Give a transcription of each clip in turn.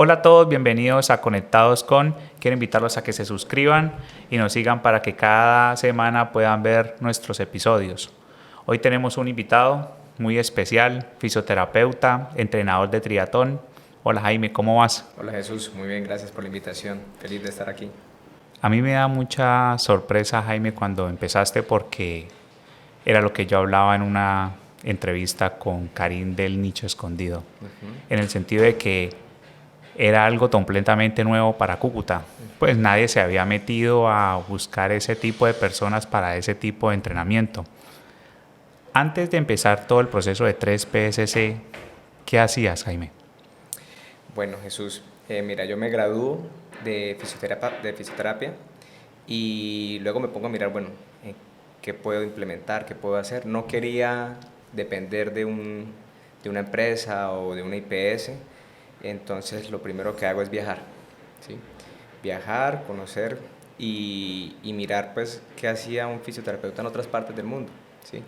Hola a todos, bienvenidos a Conectados con. Quiero invitarlos a que se suscriban y nos sigan para que cada semana puedan ver nuestros episodios. Hoy tenemos un invitado muy especial, fisioterapeuta, entrenador de triatlón. Hola Jaime, ¿cómo vas? Hola Jesús, muy bien, gracias por la invitación. Feliz de estar aquí. A mí me da mucha sorpresa, Jaime, cuando empezaste porque era lo que yo hablaba en una entrevista con Karim del Nicho Escondido, Ujú, en el sentido de que era algo completamente nuevo para Cúcuta. Pues ujú. nadie se había metido a buscar ese tipo de personas para ese tipo de entrenamiento. Antes de empezar todo el proceso de 3PSC, ¿qué hacías, Jaime? Bueno Jesús, mira, yo me gradúo de fisioterapia y luego me pongo a mirar, bueno, qué puedo implementar, qué puedo hacer. No quería depender de una empresa o de una IPS, entonces lo primero que hago es viajar, ¿sí? Viajar, conocer y mirar pues qué hacía un fisioterapeuta en otras partes del mundo, ¿sí?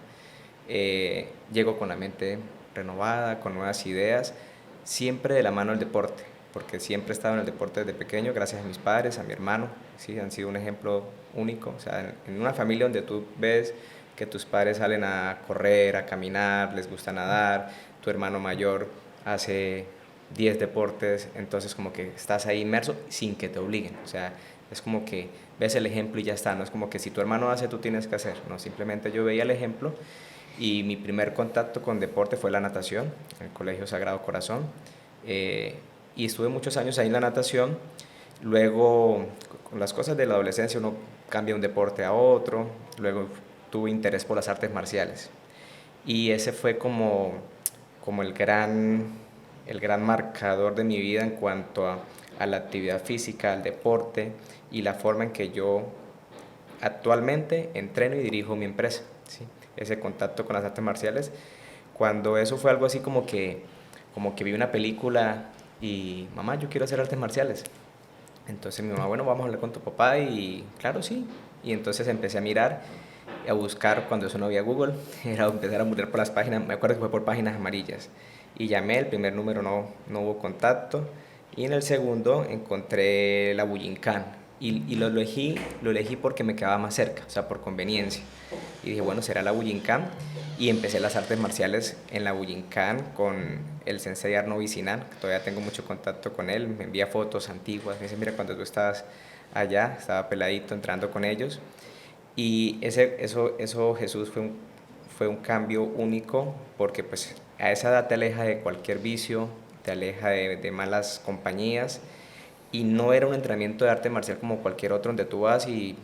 Llego con la mente renovada, con nuevas ideas, siempre de la mano del deporte, porque siempre he estado en el deporte desde pequeño, gracias a mis padres, a mi hermano, ¿sí? Han sido un ejemplo único, o sea, en una familia donde tú ves que tus padres salen a correr, a caminar, les gusta nadar, tu hermano mayor hace 10 deportes, entonces como que estás ahí inmerso sin que te obliguen, o sea, es como que ves el ejemplo y ya está, no es como que si tu hermano hace, tú tienes que hacer, no, simplemente yo veía el ejemplo y mi primer contacto con deporte fue la natación, en el Colegio Sagrado Corazón. Eh, y estuve muchos años ahí en la natación. Luego, con las cosas de la adolescencia, uno cambia un deporte a otro. Luego tuve interés por las artes marciales. Y ese fue como el gran marcador de mi vida en cuanto a la actividad física, al deporte y la forma en que yo actualmente entreno y dirijo mi empresa, ¿sí? Ese contacto con las artes marciales, cuando eso fue algo así como que vi una película y mamá, yo quiero hacer artes marciales. Entonces mi mamá, bueno, vamos a hablar con tu papá y claro, sí. Y entonces empecé a mirar, a buscar cuando eso no había Google, era empezar a mirar por las páginas, me acuerdo que fue por páginas amarillas. Y llamé, el primer número no hubo contacto. Y en el segundo encontré la Bujinkan. Y lo elegí porque me quedaba más cerca, o sea, por conveniencia. Y dije, bueno, será la Bujinkan. Y empecé las artes marciales en la Bujinkan con el sensei Arno Vicinan, que todavía tengo mucho contacto con él, me envía fotos antiguas, me dice, mira, cuando tú estabas allá, estaba peladito entrando con ellos. Y eso Jesús, fue un cambio único porque pues a esa edad te aleja de cualquier vicio, te aleja de malas compañías y no era un entrenamiento de arte marcial como cualquier otro donde tú vas y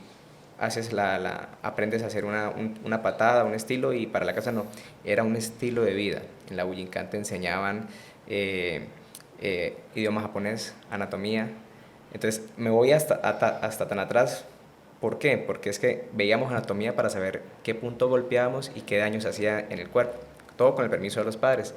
aprendes a hacer una patada, un estilo y para la casa no, era un estilo de vida. En la Bujinkan te enseñaban idioma japonés, anatomía. Entonces me voy hasta tan atrás. ¿Por qué? Porque es que veíamos anatomía para saber qué punto golpeábamos y qué daño se hacía en el cuerpo. Todo con el permiso de los padres.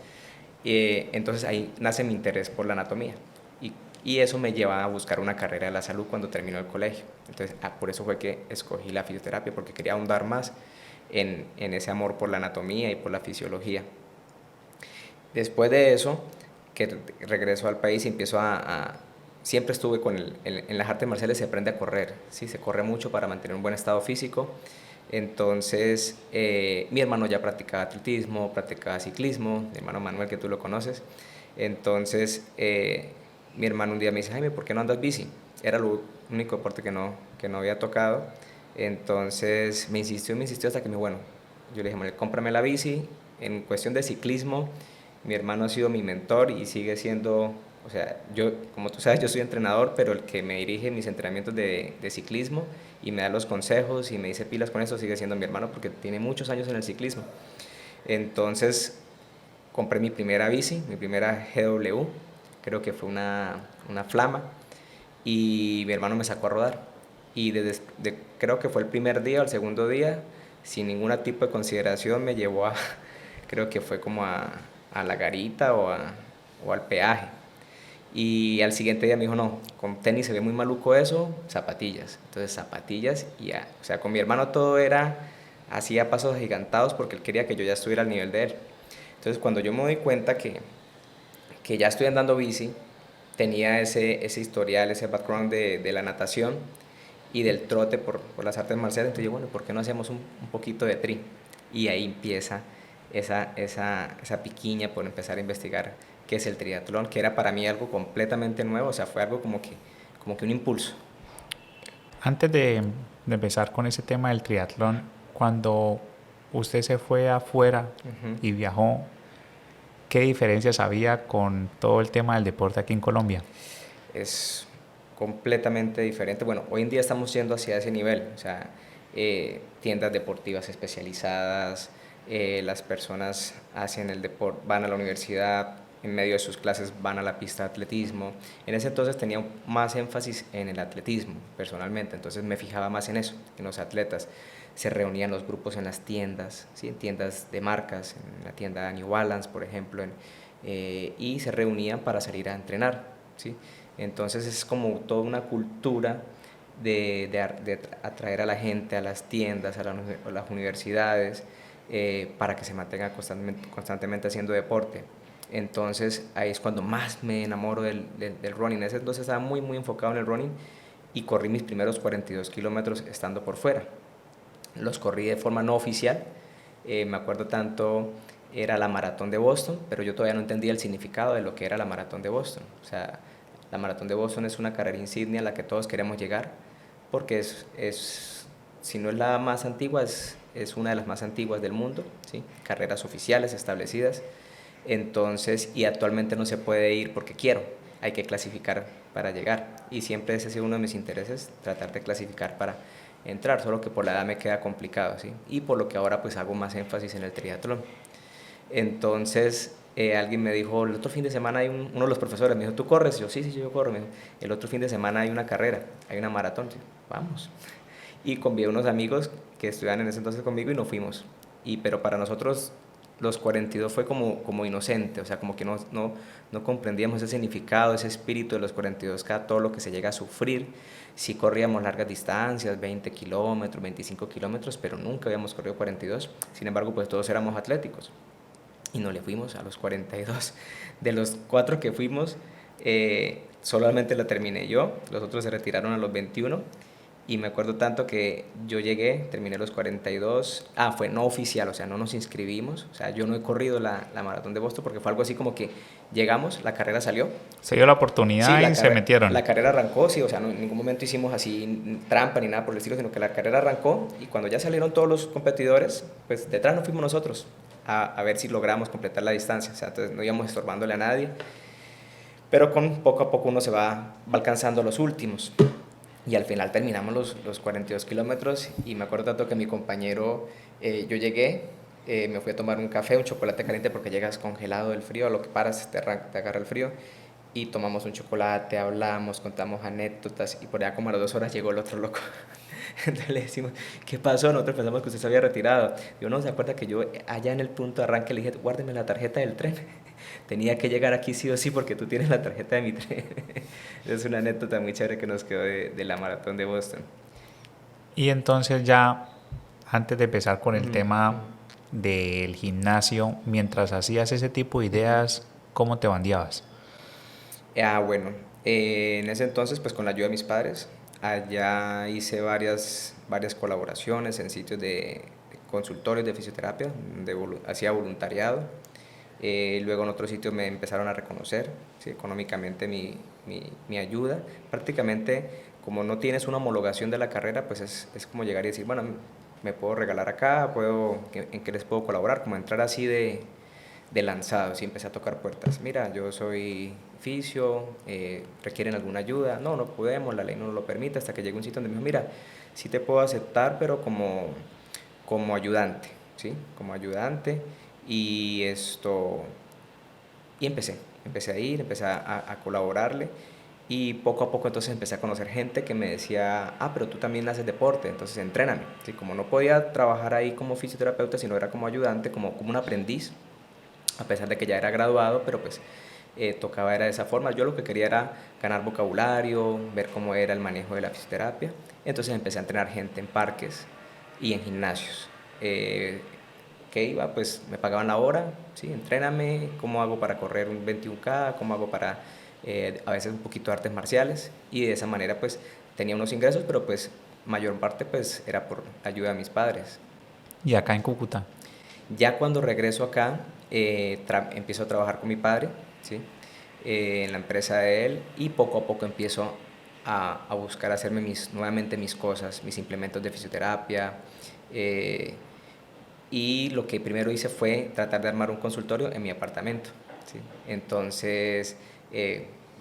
Entonces ahí nace mi interés por la anatomía. Y, y eso me lleva a buscar una carrera de la salud cuando terminó el colegio. Entonces por eso fue que escogí la fisioterapia, porque quería ahondar más en ese amor por la anatomía y por la fisiología. Después de eso, que regreso al país y empiezo siempre estuve en las artes marciales se aprende a correr, ¿sí? Se corre mucho para mantener un buen estado físico. Entonces, mi hermano ya practicaba atletismo, practicaba ciclismo, mi hermano Manuel, que tú lo conoces. Entonces, mi hermano un día me dice, Jaime, ¿por qué no andas bici? Era lo único deporte que no había tocado. Entonces, me insistió hasta que me, bueno, yo le dije, bueno, cómprame la bici. En cuestión de ciclismo, mi hermano ha sido mi mentor y sigue siendo, o sea, yo, como tú sabes, yo soy entrenador, pero el que me dirige mis entrenamientos de ciclismo y me da los consejos y me dice pilas con eso sigue siendo mi hermano porque tiene muchos años en el ciclismo. Entonces compré mi primera bici, mi primera GW, creo que fue una Flama, y mi hermano me sacó a rodar. Y creo que fue el primer día o el segundo día, sin ningún tipo de consideración, me llevó creo que fue como a la garita o al peaje. Y al siguiente día me dijo, no, con tenis se ve muy maluco eso, zapatillas. Entonces zapatillas y ya. O sea, con mi hermano todo era así a pasos agigantados porque él quería que yo ya estuviera al nivel de él. Entonces cuando yo me doy cuenta que ya estoy andando bici, tenía ese historial, ese background de la natación y del trote por las artes marciales. Entonces yo, bueno, ¿por qué no hacemos un poquito de tri? Y ahí empieza esa piquiña por empezar a investigar qué es el triatlón, que era para mí algo completamente nuevo, o sea, fue algo como que un impulso. Antes de empezar con ese tema del triatlón, cuando usted se fue afuera Ujú. y viajó, ¿qué diferencias había con todo el tema del deporte aquí en Colombia? Es completamente diferente. Bueno, hoy en día estamos yendo hacia ese nivel, o sea, tiendas deportivas especializadas, las personas hacen el deporte, van a la universidad, en medio de sus clases van a la pista de atletismo. En ese entonces tenía más énfasis en el atletismo, personalmente, entonces me fijaba más en eso, en los atletas. Se reunían los grupos en las tiendas, ¿sí? En tiendas de marcas, en la tienda New Balance, por ejemplo, y se reunían para salir a entrenar, ¿sí? Entonces es como toda una cultura de atraer a la gente a las tiendas, a las universidades, para que se mantenga constantemente haciendo deporte. Entonces ahí es cuando más me enamoro del running. En ese entonces estaba muy enfocado en el running y corrí mis primeros 42 kilómetros estando por fuera. Los corrí de forma no oficial. Me acuerdo tanto, era la maratón de Boston, pero yo todavía no entendía el significado de lo que era la maratón de Boston. O sea, la maratón de Boston es una carrera insignia a la que todos queremos llegar, porque si no es la más antigua, es una de las más antiguas del mundo, ¿sí? Carreras oficiales establecidas. Entonces, y actualmente no se puede ir porque quiero, hay que clasificar para llegar. Y siempre ese ha sido uno de mis intereses, tratar de clasificar para entrar, solo que por la edad me queda complicado, ¿sí? Y por lo que ahora pues hago más énfasis en el triatlón. Entonces, alguien me dijo, el otro fin de semana hay uno de los profesores, me dijo, ¿tú corres? Yo, sí, yo corro. Me dijo, el otro fin de semana hay una carrera, hay una maratón. Sí, vamos. Y convié a unos amigos que estudiaban en ese entonces conmigo y nos fuimos. Pero para nosotros los 42 fue como inocente, o sea, como que no comprendíamos ese significado, ese espíritu de los 42, cada todo lo que se llega a sufrir. Sí corríamos largas distancias, 20 kilómetros, 25 kilómetros, pero nunca habíamos corrido 42. Sin embargo, pues todos éramos atléticos y no le fuimos a los 42. De los 4 que fuimos, solamente la terminé yo, los otros se retiraron a los 21 y me acuerdo tanto que yo llegué, terminé los 42, fue no oficial, o sea, no nos inscribimos, o sea, yo no he corrido la maratón de Boston porque fue algo así como que llegamos, la carrera salió. Se dio la Sí, oportunidad y se metieron. la carrera arrancó, sí, o sea, en ningún momento hicimos así trampa ni nada por el estilo, sino que la carrera arrancó y cuando ya salieron todos los competidores, pues detrás nos fuimos nosotros a ver si logramos completar la distancia, o sea, entonces no íbamos estorbándole a nadie, pero poco a poco uno se va alcanzando los últimos. Y al final terminamos los 42 kilómetros y me acuerdo tanto que mi compañero, yo llegué, me fui a tomar un café, un chocolate caliente porque llegas congelado del frío, a lo que paras te agarra el frío y tomamos un chocolate, hablamos, contamos anécdotas y por allá como a las 2 horas llegó el otro loco. Entonces le decimos, ¿qué pasó? Nosotros pensamos que usted se había retirado. Yo no se acuerda que yo allá en el punto de arranque le dije, guárdeme la tarjeta del tren. Tenía que llegar aquí sí o sí porque tú tienes la tarjeta de mi tren. Es una anécdota muy chévere que nos quedó de la maratón de Boston. Y entonces ya, antes de empezar con el Ujú. tema del gimnasio, mientras hacías ese tipo de ideas, ¿cómo te bandeabas? Bueno, en ese entonces, pues con la ayuda de mis padres, allá hice varias colaboraciones en sitios de consultorios de fisioterapia, donde hacía voluntariado. Luego en otros sitios me empezaron a reconocer, ¿sí? Económicamente mi ayuda. Prácticamente, como no tienes una homologación de la carrera, pues es como llegar y decir, bueno, me puedo regalar acá, ¿en qué les puedo colaborar? Como entrar así de lanzado, y empecé a tocar puertas. Mira, yo soy fisio, ¿requieren alguna ayuda? No, no podemos, la ley no lo permite, hasta que llegue un sitio donde me dijo, mira, sí te puedo aceptar, pero como ayudante, ¿sí? Como ayudante, y y empecé a ir, empecé a colaborarle, y poco a poco entonces empecé a conocer gente que me decía, pero tú también haces deporte, entonces entréname. ¿Sí? Como no podía trabajar ahí como fisioterapeuta, sino era como ayudante, como un aprendiz, a pesar de que ya era graduado, pero pues tocaba era de esa forma. Yo lo que quería era ganar vocabulario, ver cómo era el manejo de la fisioterapia. Entonces empecé a entrenar gente en parques y en gimnasios. Que iba, pues me pagaban la hora, ¿sí? Entréname, cómo hago para correr un 21K, cómo hago para a veces un poquito de artes marciales, y de esa manera pues tenía unos ingresos, pero pues mayor parte pues era por ayuda de mis padres. Y acá en Cúcuta. Ya cuando regreso acá, empiezo a trabajar con mi padre, ¿sí? En la empresa de él, y poco a poco empiezo a buscar hacerme nuevamente mis cosas, mis implementos de fisioterapia. eh, y lo que primero hice fue tratar de armar un consultorio en mi apartamento, ¿sí? Entonces,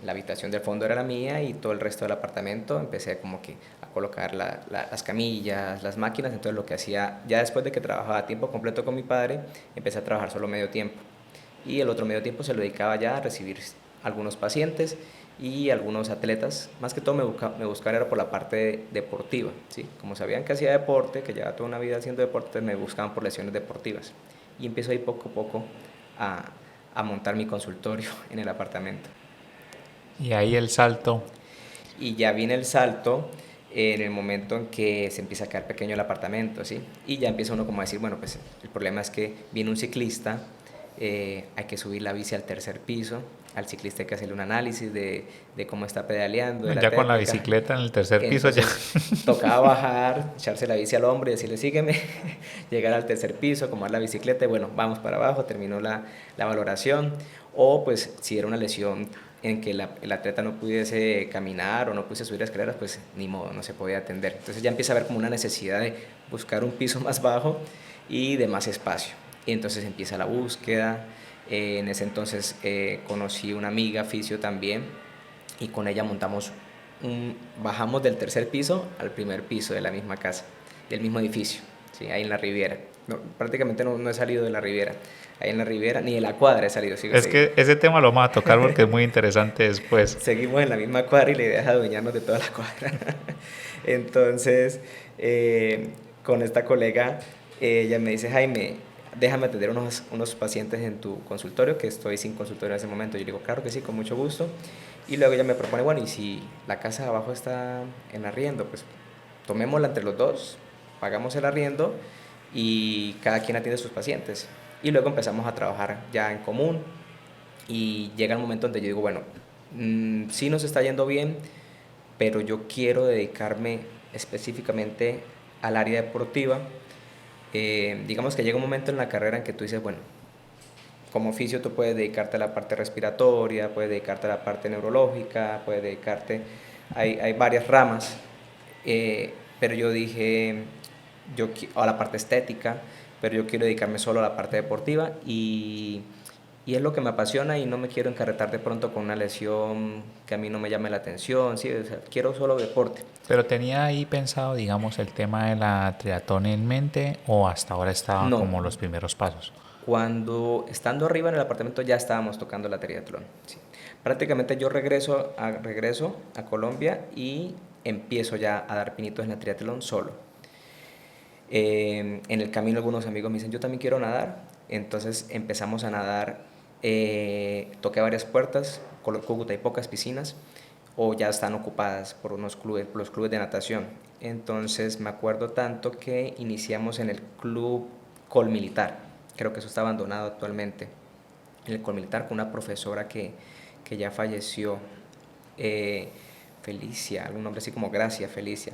la habitación del fondo era la mía y todo el resto del apartamento empecé como que a colocar las camillas, las máquinas. Entonces lo que hacía, ya después de que trabajaba a tiempo completo con mi padre, empecé a trabajar solo medio tiempo. Y el otro medio tiempo se lo dedicaba ya a recibir algunos pacientes y algunos atletas. Más que todo me buscaban era por la parte deportiva, ¿sí? Como sabían que hacía deporte, que llevaba toda una vida haciendo deporte, me buscaban por lesiones deportivas. Y empiezo ahí poco a poco a, a montar mi consultorio en el apartamento. Y ahí el salto. Y ya viene el salto en el momento en que se empieza a quedar pequeño el apartamento, ¿sí? Y ya empieza uno como a decir, bueno, pues el problema es que viene un ciclista, hay que subir la bici al tercer piso, al ciclista hay que hacerle un análisis de cómo está pedaleando, de la Ya con la técnica. bicicleta en el tercer piso ya. Entonces tocaba bajar, echarse la bici al hombro y decirle sígueme, llegar al tercer piso, acomodar la bicicleta y bueno, vamos para abajo, terminó la valoración. O pues si era una lesión en que el atleta no pudiese caminar o no pudiese subir escaleras, pues ni modo, no se podía atender. Entonces ya empieza a haber como una necesidad de buscar un piso más bajo y de más espacio. Y entonces empieza la búsqueda. En ese entonces conocí una amiga, fisio también, y con ella bajamos del tercer piso al primer piso de la misma casa, del mismo edificio, ¿sí? Ahí en la Riviera. No, prácticamente no he salido de la Riviera. Ahí en la Riviera, ni de la cuadra he salido, Es que ese tema lo vamos a tocar porque es muy interesante después. seguimos en la misma cuadra y la idea es adueñarnos de toda la cuadra. Entonces, con esta colega, ella me dice, Jaime, déjame atender unos pacientes en tu consultorio, que estoy sin consultorio en ese momento. Yo le digo, claro que sí, con mucho gusto. Y luego ella me propone, bueno, y si la casa de abajo está en arriendo, pues tomémosla entre los dos, pagamos el arriendo y cada quien atiende a sus pacientes. Y luego empezamos a trabajar ya en común y llega el momento donde yo digo, bueno, sí nos está yendo bien, pero yo quiero dedicarme específicamente al área deportiva. Digamos que llega un momento en la carrera en que tú dices, bueno, como oficio tú puedes dedicarte a la parte respiratoria, puedes dedicarte a la parte neurológica, puedes dedicarte, hay varias ramas, pero yo dije, a la parte estética, pero yo quiero dedicarme solo a la parte deportiva y es lo que me apasiona y no me quiero encarretar de pronto con una lesión que a mí no me llame la atención, ¿sí? O sea, quiero solo deporte. Pero tenía ahí pensado, digamos, el tema de la triatlón en mente o hasta ahora estaban No, como los primeros pasos. cuando estando arriba en el apartamento ya estábamos tocando la triatlón. Sí. Prácticamente yo regreso a Colombia y empiezo ya a dar pinitos en la triatlón solo. En el camino algunos amigos me dicen, yo también quiero nadar, entonces empezamos a nadar, toqué varias puertas, Cúcuta hay pocas piscinas, o ya están ocupadas por los clubes de natación. Entonces me acuerdo tanto que iniciamos en el club Colmilitar, creo que eso está abandonado actualmente, en el Colmilitar con una profesora que ya falleció, Felicia, algún nombre así como Gracia, Felicia.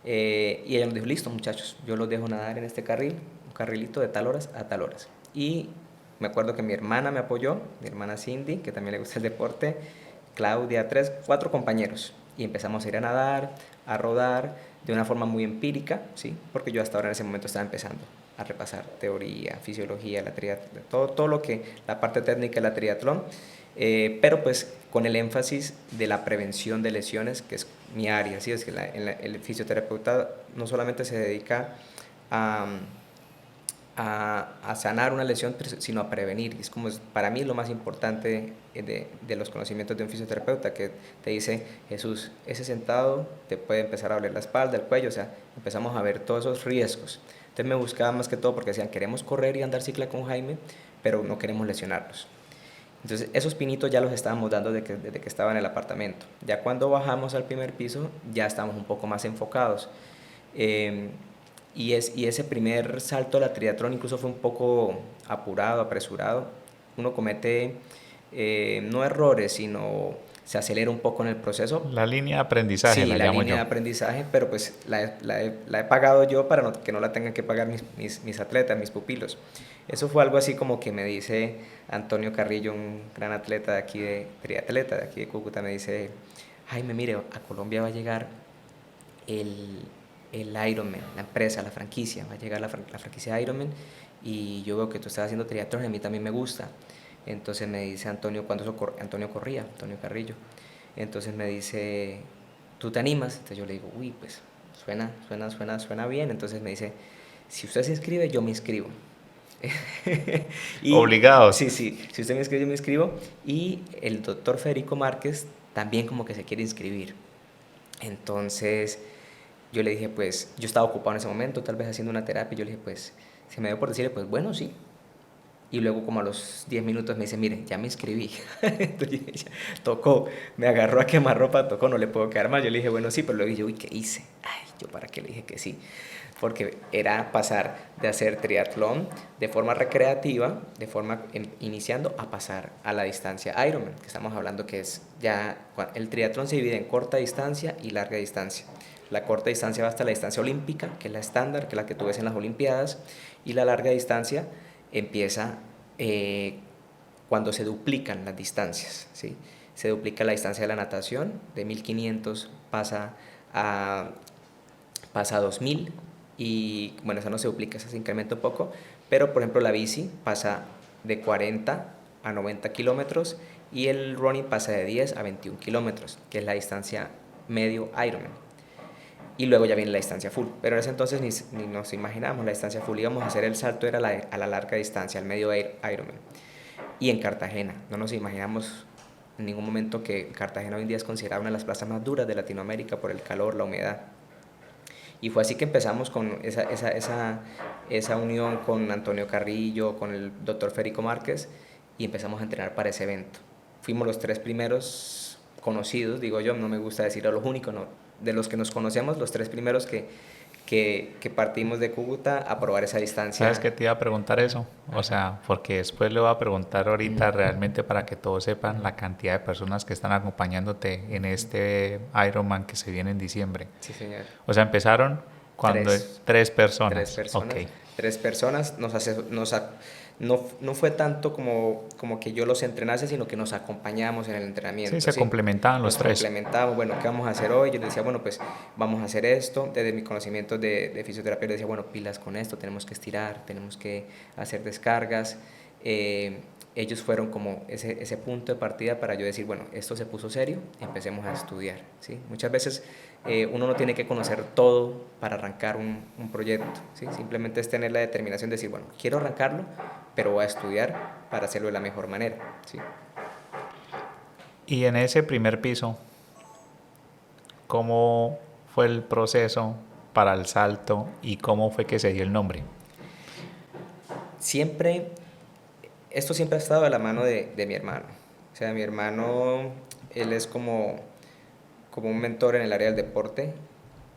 Y ella nos dijo, listo muchachos, yo los dejo nadar en este carril, un carrilito de tal horas a tal horas. Y me acuerdo que mi hermana me apoyó, mi hermana Cindy, que también le gusta el deporte, Claudia, cuatro compañeros. Y empezamos a ir a nadar, a rodar, de una forma muy empírica, ¿sí? Porque yo hasta ahora en ese momento estaba empezando a repasar teoría, fisiología, todo lo que, la parte técnica de la triatlón, pero pues con el énfasis de la prevención de lesiones, que es mi área, ¿sí? Es que el fisioterapeuta no solamente se dedica a, a sanar una lesión, sino a prevenir. Es como, para mí, lo más importante de los conocimientos de un fisioterapeuta, que te dice, Jesús, ese sentado te puede empezar a doler la espalda, el cuello, o sea, empezamos a ver todos esos riesgos. Entonces me buscaban más que todo porque decían, queremos correr y andar cicla con Jaime, pero no queremos lesionarnos. Entonces esos pinitos ya los estábamos dando desde que estaba en el apartamento. Ya cuando bajamos al primer piso ya estábamos un poco más enfocados. Y ese primer salto a la triatlón incluso fue un poco apurado, apresurado. Uno comete no errores, sino se acelera un poco en el proceso. La línea de aprendizaje, Sí, la la llamo línea yo. de aprendizaje, pero pues la he pagado yo para que no la tengan que pagar mis atletas, mis pupilos. Eso fue algo así como que me dice Antonio Carrillo, un gran atleta de aquí triatleta de aquí de Cúcuta, me dice, Jaime, mire, a Colombia va a llegar el, el Ironman, la empresa, la franquicia, va a llegar la franquicia Ironman y yo veo que tú estás haciendo triatlón y a mí también me gusta. Entonces me dice Antonio, Antonio corría, Antonio Carrillo, entonces me dice, ¿tú te animas? Entonces yo le digo, uy, pues suena bien. Entonces me dice, si usted se inscribe, yo me inscribo. Y Obligados. sí, sí, si usted me inscribe, yo me inscribo. Y el doctor Federico Márquez también como que se quiere inscribir. Entonces yo le dije, pues, yo estaba ocupado en ese momento, tal vez haciendo una terapia, y yo le dije, pues, se me dio por decirle, pues, bueno, sí. Y luego como a los 10 minutos me dice, mire, ya me inscribí. Entonces ya tocó, me agarró a quemarropa, tocó, no le puedo quedar más. Yo le dije, bueno, sí, pero luego dije, uy, ¿qué hice? Ay, yo para qué le dije que sí. Porque era pasar de hacer triatlón de forma recreativa, de forma iniciando, a pasar a la distancia Ironman, que estamos hablando que es ya, el triatlón se divide en corta distancia y larga distancia. La corta distancia va hasta la distancia olímpica, que es la estándar, que es la que tú ves en las Olimpiadas, y la larga distancia empieza cuando se duplican las distancias, ¿sí? Se duplica la distancia de la natación, de 1500 pasa a 2000 y bueno, esa no se duplica, esa se incrementa un poco, pero por ejemplo la bici pasa de 40 a 90 kilómetros y el running pasa de 10 a 21 kilómetros, que es la distancia medio Ironman. Y luego ya viene la distancia full, pero en ese entonces ni nos imaginábamos la distancia full, íbamos a hacer el salto, era a la larga distancia, al medio Ironman. Y en Cartagena, no nos imaginamos en ningún momento que Cartagena hoy en día es considerada una de las plazas más duras de Latinoamérica por el calor, la humedad. Y fue así que empezamos con esa unión con Antonio Carrillo, con el doctor Federico Márquez, y empezamos a entrenar para ese evento. Fuimos los 3 primeros conocidos, digo yo, no me gusta decir a los únicos, no, de los que nos conocemos, los 3 primeros que partimos de Cúcuta a probar esa ¿Sabes distancia. qué te iba a preguntar eso? O sea, porque después le voy a preguntar ahorita realmente para que todos sepan la cantidad de personas que están acompañándote en este Ironman que se viene en diciembre. Sí, señor. O sea, empezaron cuando Tres. tres Tres personas. Ok. personas. 3 personas. No fue tanto como que yo los entrenase, sino que nos acompañábamos en el Sí, entrenamiento, se ¿sí? complementaban los Nos tres. complementábamos, bueno, ¿qué vamos a hacer hoy? Yo les decía, bueno, pues vamos a hacer esto. Desde mi conocimiento de fisioterapia, les decía, bueno, pilas con esto, tenemos que estirar, tenemos que hacer descargas. Ellos fueron como ese punto de partida para yo decir, bueno, esto se puso serio, empecemos a estudiar, ¿sí? Muchas veces uno no tiene que conocer todo para arrancar un proyecto, ¿sí? Simplemente es tener la determinación de decir, bueno, quiero arrancarlo, pero voy a estudiar para hacerlo de la mejor manera, ¿sí? Y en ese primer piso, ¿cómo fue el proceso para el salto y cómo fue que se dio el nombre? Siempre, esto siempre ha estado de la mano de mi hermano. O sea, mi hermano, él es como un mentor en el área del deporte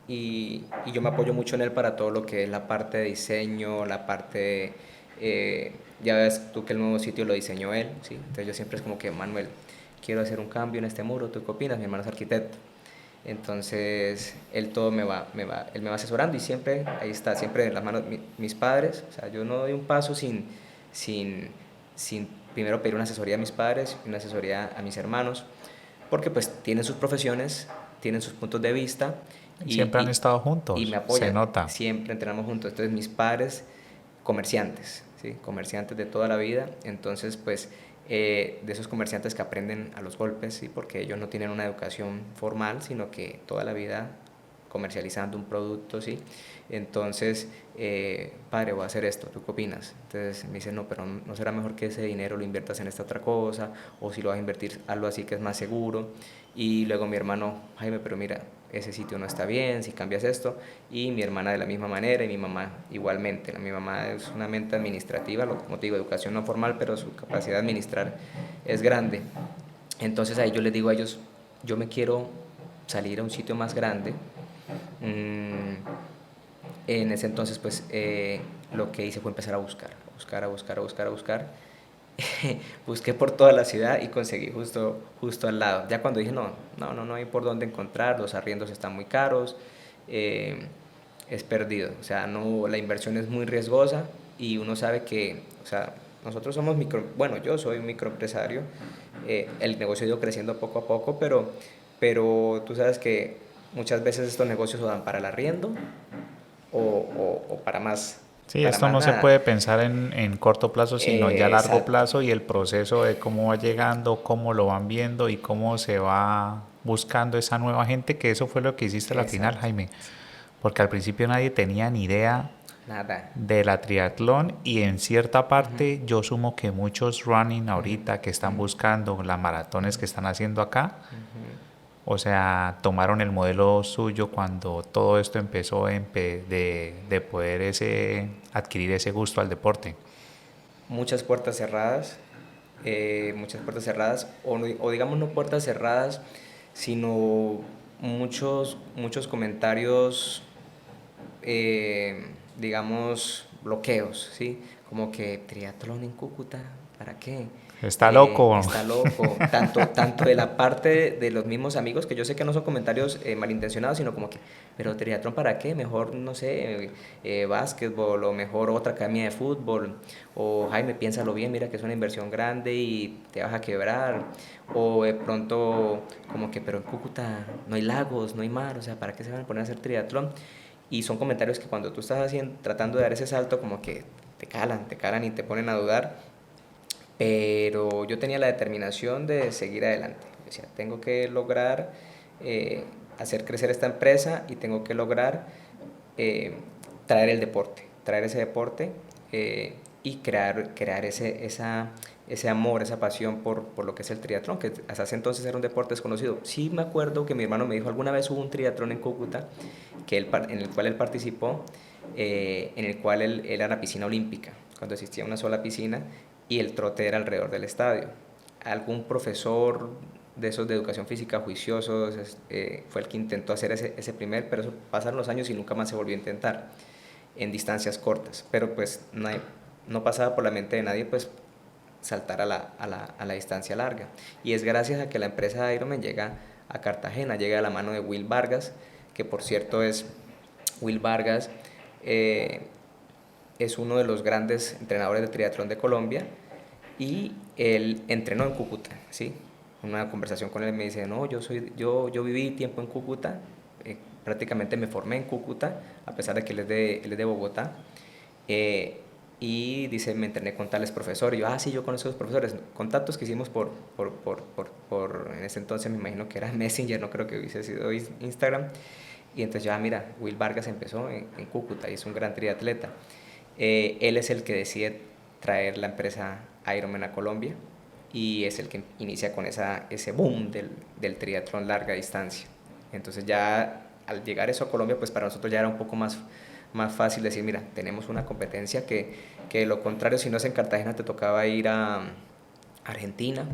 y yo me apoyo mucho en él para todo lo que es la parte de diseño, la parte, ya ves tú que el nuevo sitio lo diseñó él, ¿sí? Entonces yo siempre es como que, Manuel, quiero hacer un cambio en este muro, ¿tú qué opinas? Mi hermano es arquitecto. Entonces, él todo él me va asesorando y siempre, ahí está, siempre en las manos mis padres. O sea, yo no doy un paso sin, sin primero pedir una asesoría a mis padres y una asesoría a mis hermanos, porque pues tienen sus profesiones, tienen sus puntos de vista y, Siempre han y, estado y me juntos, se apoyan. nota. Siempre entrenamos juntos. Entonces, mis padres, comerciantes, ¿sí? Comerciantes de toda la vida. Entonces, pues de esos comerciantes que aprenden a los golpes, ¿sí? Porque ellos no tienen una educación formal, sino que toda la vida comercializando un producto, ¿sí? Entonces, padre, voy a hacer esto, ¿tú qué opinas? Entonces me dice, no, pero no será mejor que ese dinero lo inviertas en esta otra cosa, o si lo vas a invertir, hazlo así que es más seguro. Y luego mi hermano, Jaime, pero mira, ese sitio no está bien, si cambias esto. Y mi hermana de la misma manera y mi mamá igualmente. Mi mamá es una mente administrativa, como te digo, educación no formal, pero su capacidad de administrar es grande. Entonces ahí yo les digo a ellos, yo me quiero salir a un sitio más grande. En ese entonces pues lo que hice fue empezar a buscar. busqué por toda la ciudad y conseguí justo al lado. Ya cuando dije, no hay por dónde encontrar, los arriendos están muy caros, eh, es perdido. O sea, no, la inversión es muy riesgosa y uno sabe que, o sea, nosotros somos bueno, yo soy un microempresario, el negocio ha ido creciendo poco a poco, pero tú sabes que muchas veces estos negocios o dan para el arriendo o Sí, para esto más no se nada. puede pensar en corto plazo, sino ya a largo Exacto. plazo y el proceso de cómo va llegando, cómo lo van viendo y cómo se va buscando esa nueva gente, que eso fue lo que hiciste a la final, Exacto. Jaime, porque al principio nadie tenía ni idea Nada. de la triatlón y en cierta Ujú, parte yo sumo que muchos running ujú, ahorita que están ujú, buscando las maratones que están haciendo acá, ujú. o sea, tomaron el modelo suyo cuando todo esto empezó de poder adquirir ese gusto al deporte. Muchas puertas cerradas, o digamos no puertas cerradas, sino muchos comentarios, digamos, bloqueos, ¿sí? Como que triatlón en Cúcuta, ¿para qué? Está loco. Está loco, tanto de la parte de los mismos amigos, que yo sé que no son comentarios malintencionados, sino como que, pero triatlón ¿para qué? Mejor, no sé, básquetbol, o mejor otra academia de fútbol, o Jaime, piénsalo bien, mira que es una inversión grande y te vas a quebrar, o de pronto como que, pero en Cúcuta no hay lagos, no hay mar, o sea, ¿para qué se van a poner a hacer triatlón? Y son comentarios que cuando tú estás tratando de dar ese salto, como que te calan y te ponen a dudar, pero yo tenía la determinación de seguir adelante. Decía, tengo que lograr eh, hacer crecer esta empresa y tengo que lograr eh, traer ese deporte y crear ese amor, esa pasión por lo que es el triatlón, que hasta ese entonces era un deporte desconocido. Sí me acuerdo que mi hermano me dijo, alguna vez hubo un triatlón en Cúcuta en el cual él participó, en el cual él era la piscina olímpica, cuando existía una sola piscina y el trote era alrededor del estadio. Algún profesor de esos de educación física juiciosos fue el que intentó hacer ese primer, pero eso pasaron los años y nunca más se volvió a intentar en distancias cortas. Pero pues no pasaba por la mente de nadie pues saltar a la distancia larga. Y es gracias a que la empresa Ironman llega a Cartagena, llega a la mano de Will Vargas, que por cierto es Will Vargas, eh, es uno de los grandes entrenadores de triatlón de Colombia y él entrenó en Cúcuta, ¿sí? Una conversación con él me dice, no, yo viví tiempo en Cúcuta, prácticamente me formé en Cúcuta, a pesar de que él es de Bogotá, eh, y dice, me entrené con tales profesores. Y yo, sí, yo conozco a los profesores. Contactos que hicimos en ese entonces me imagino que era Messenger, no creo que hubiese sido Instagram. Y entonces ya, mira, Will Vargas empezó en Cúcuta y es un gran triatleta. Él es el que decide traer la empresa Ironman a Colombia y es el que inicia con ese boom del triatlón larga distancia. Entonces ya al llegar eso a Colombia, pues para nosotros ya era un poco más fácil decir, mira, tenemos una competencia que de lo contrario, si no es en Cartagena, te tocaba ir a Argentina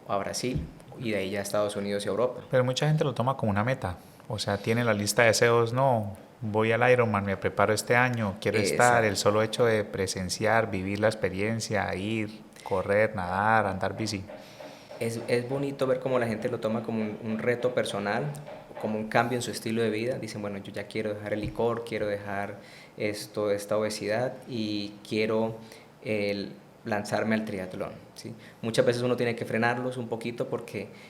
o a Brasil y de ahí ya a Estados Unidos y Europa. Pero mucha gente lo toma como una meta. O sea, tiene la lista de deseos, no, voy al Ironman, me preparo este año, quiero estar, el Exacto. solo hecho de presenciar, vivir la experiencia, ir, correr, nadar, andar bici. Es bonito ver cómo la gente lo toma como un reto personal, como un cambio en su estilo de vida. Dicen, bueno, yo ya quiero dejar el licor, quiero dejar esta obesidad y quiero el lanzarme al triatlón, ¿sí? Muchas veces uno tiene que frenarlos un poquito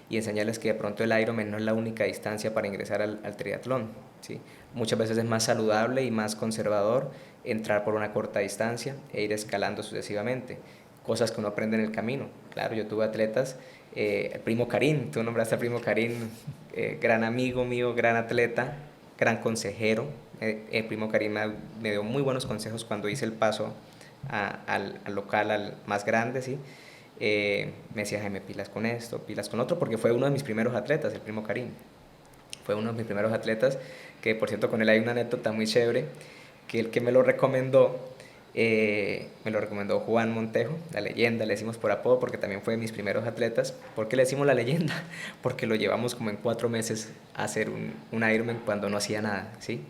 y enseñarles que de pronto el Ironman no es la única distancia para ingresar al triatlón, ¿sí? Muchas veces es más saludable y más conservador entrar por una corta distancia e ir escalando sucesivamente, cosas que uno aprende en el camino. Claro, yo tuve atletas, el primo Karim, tú nombraste al primo Karim, gran amigo mío, gran atleta, gran consejero. El primo Karim me dio muy buenos consejos cuando hice el paso al local, al más grande, ¿sí? Me decía, Jaime, pilas con esto, pilas con otro, porque fue uno de mis primeros atletas, el primo Karim. Fue uno de mis primeros atletas, que por cierto con él hay una anécdota muy chévere, que el que me lo recomendó Juan Montejo, la leyenda, le decimos por apodo, porque también fue de mis primeros atletas. ¿Por qué le decimos la leyenda? Porque lo llevamos como en 4 meses a hacer un Ironman cuando no hacía nada, ¿sí?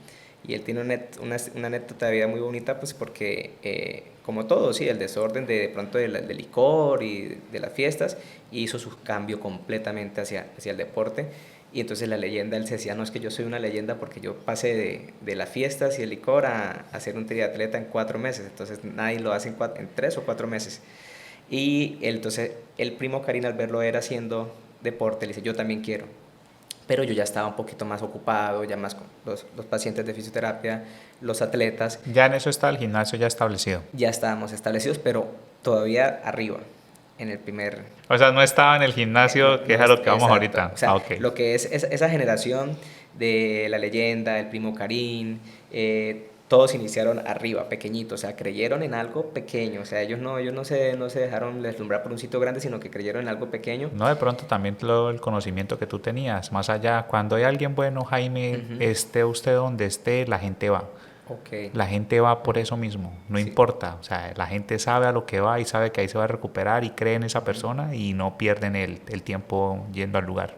Y él tiene una anécdota de vida muy bonita, pues porque, como todo, sí, el desorden de pronto del licor y de las fiestas, hizo su cambio completamente hacia el deporte. Y entonces la leyenda, él se decía, no, es que yo soy una leyenda porque yo pasé de las fiestas y el licor a ser un triatleta en 4 meses. Entonces nadie lo hace en 3 o 4 meses. Y entonces el primo Karim, al verlo era haciendo deporte, le dice, yo también quiero. Pero yo ya estaba un poquito más ocupado, ya más con los pacientes de fisioterapia, los atletas, Ya en eso está el gimnasio ya establecido. ya estábamos establecidos, pero todavía arriba, en el primer... O sea, no estaba en el No, gimnasio, que no es a lo que vamos exacto. ahorita. O Ah, sea, ok. lo que es esa generación de la leyenda, el primo Karim, todos iniciaron arriba, pequeñitos, o sea, creyeron en algo pequeño, o sea, ellos no se dejaron deslumbrar por un sitio grande, sino que creyeron en algo pequeño. No, de pronto también todo el conocimiento que tú tenías. Más allá, cuando hay alguien bueno, Jaime, Ujú. esté usted donde esté, la gente va. Ok, La gente va por eso mismo, no sí. importa. O sea, la gente sabe a lo que va y sabe que ahí se va a recuperar y cree en esa persona y no pierden el tiempo yendo al lugar.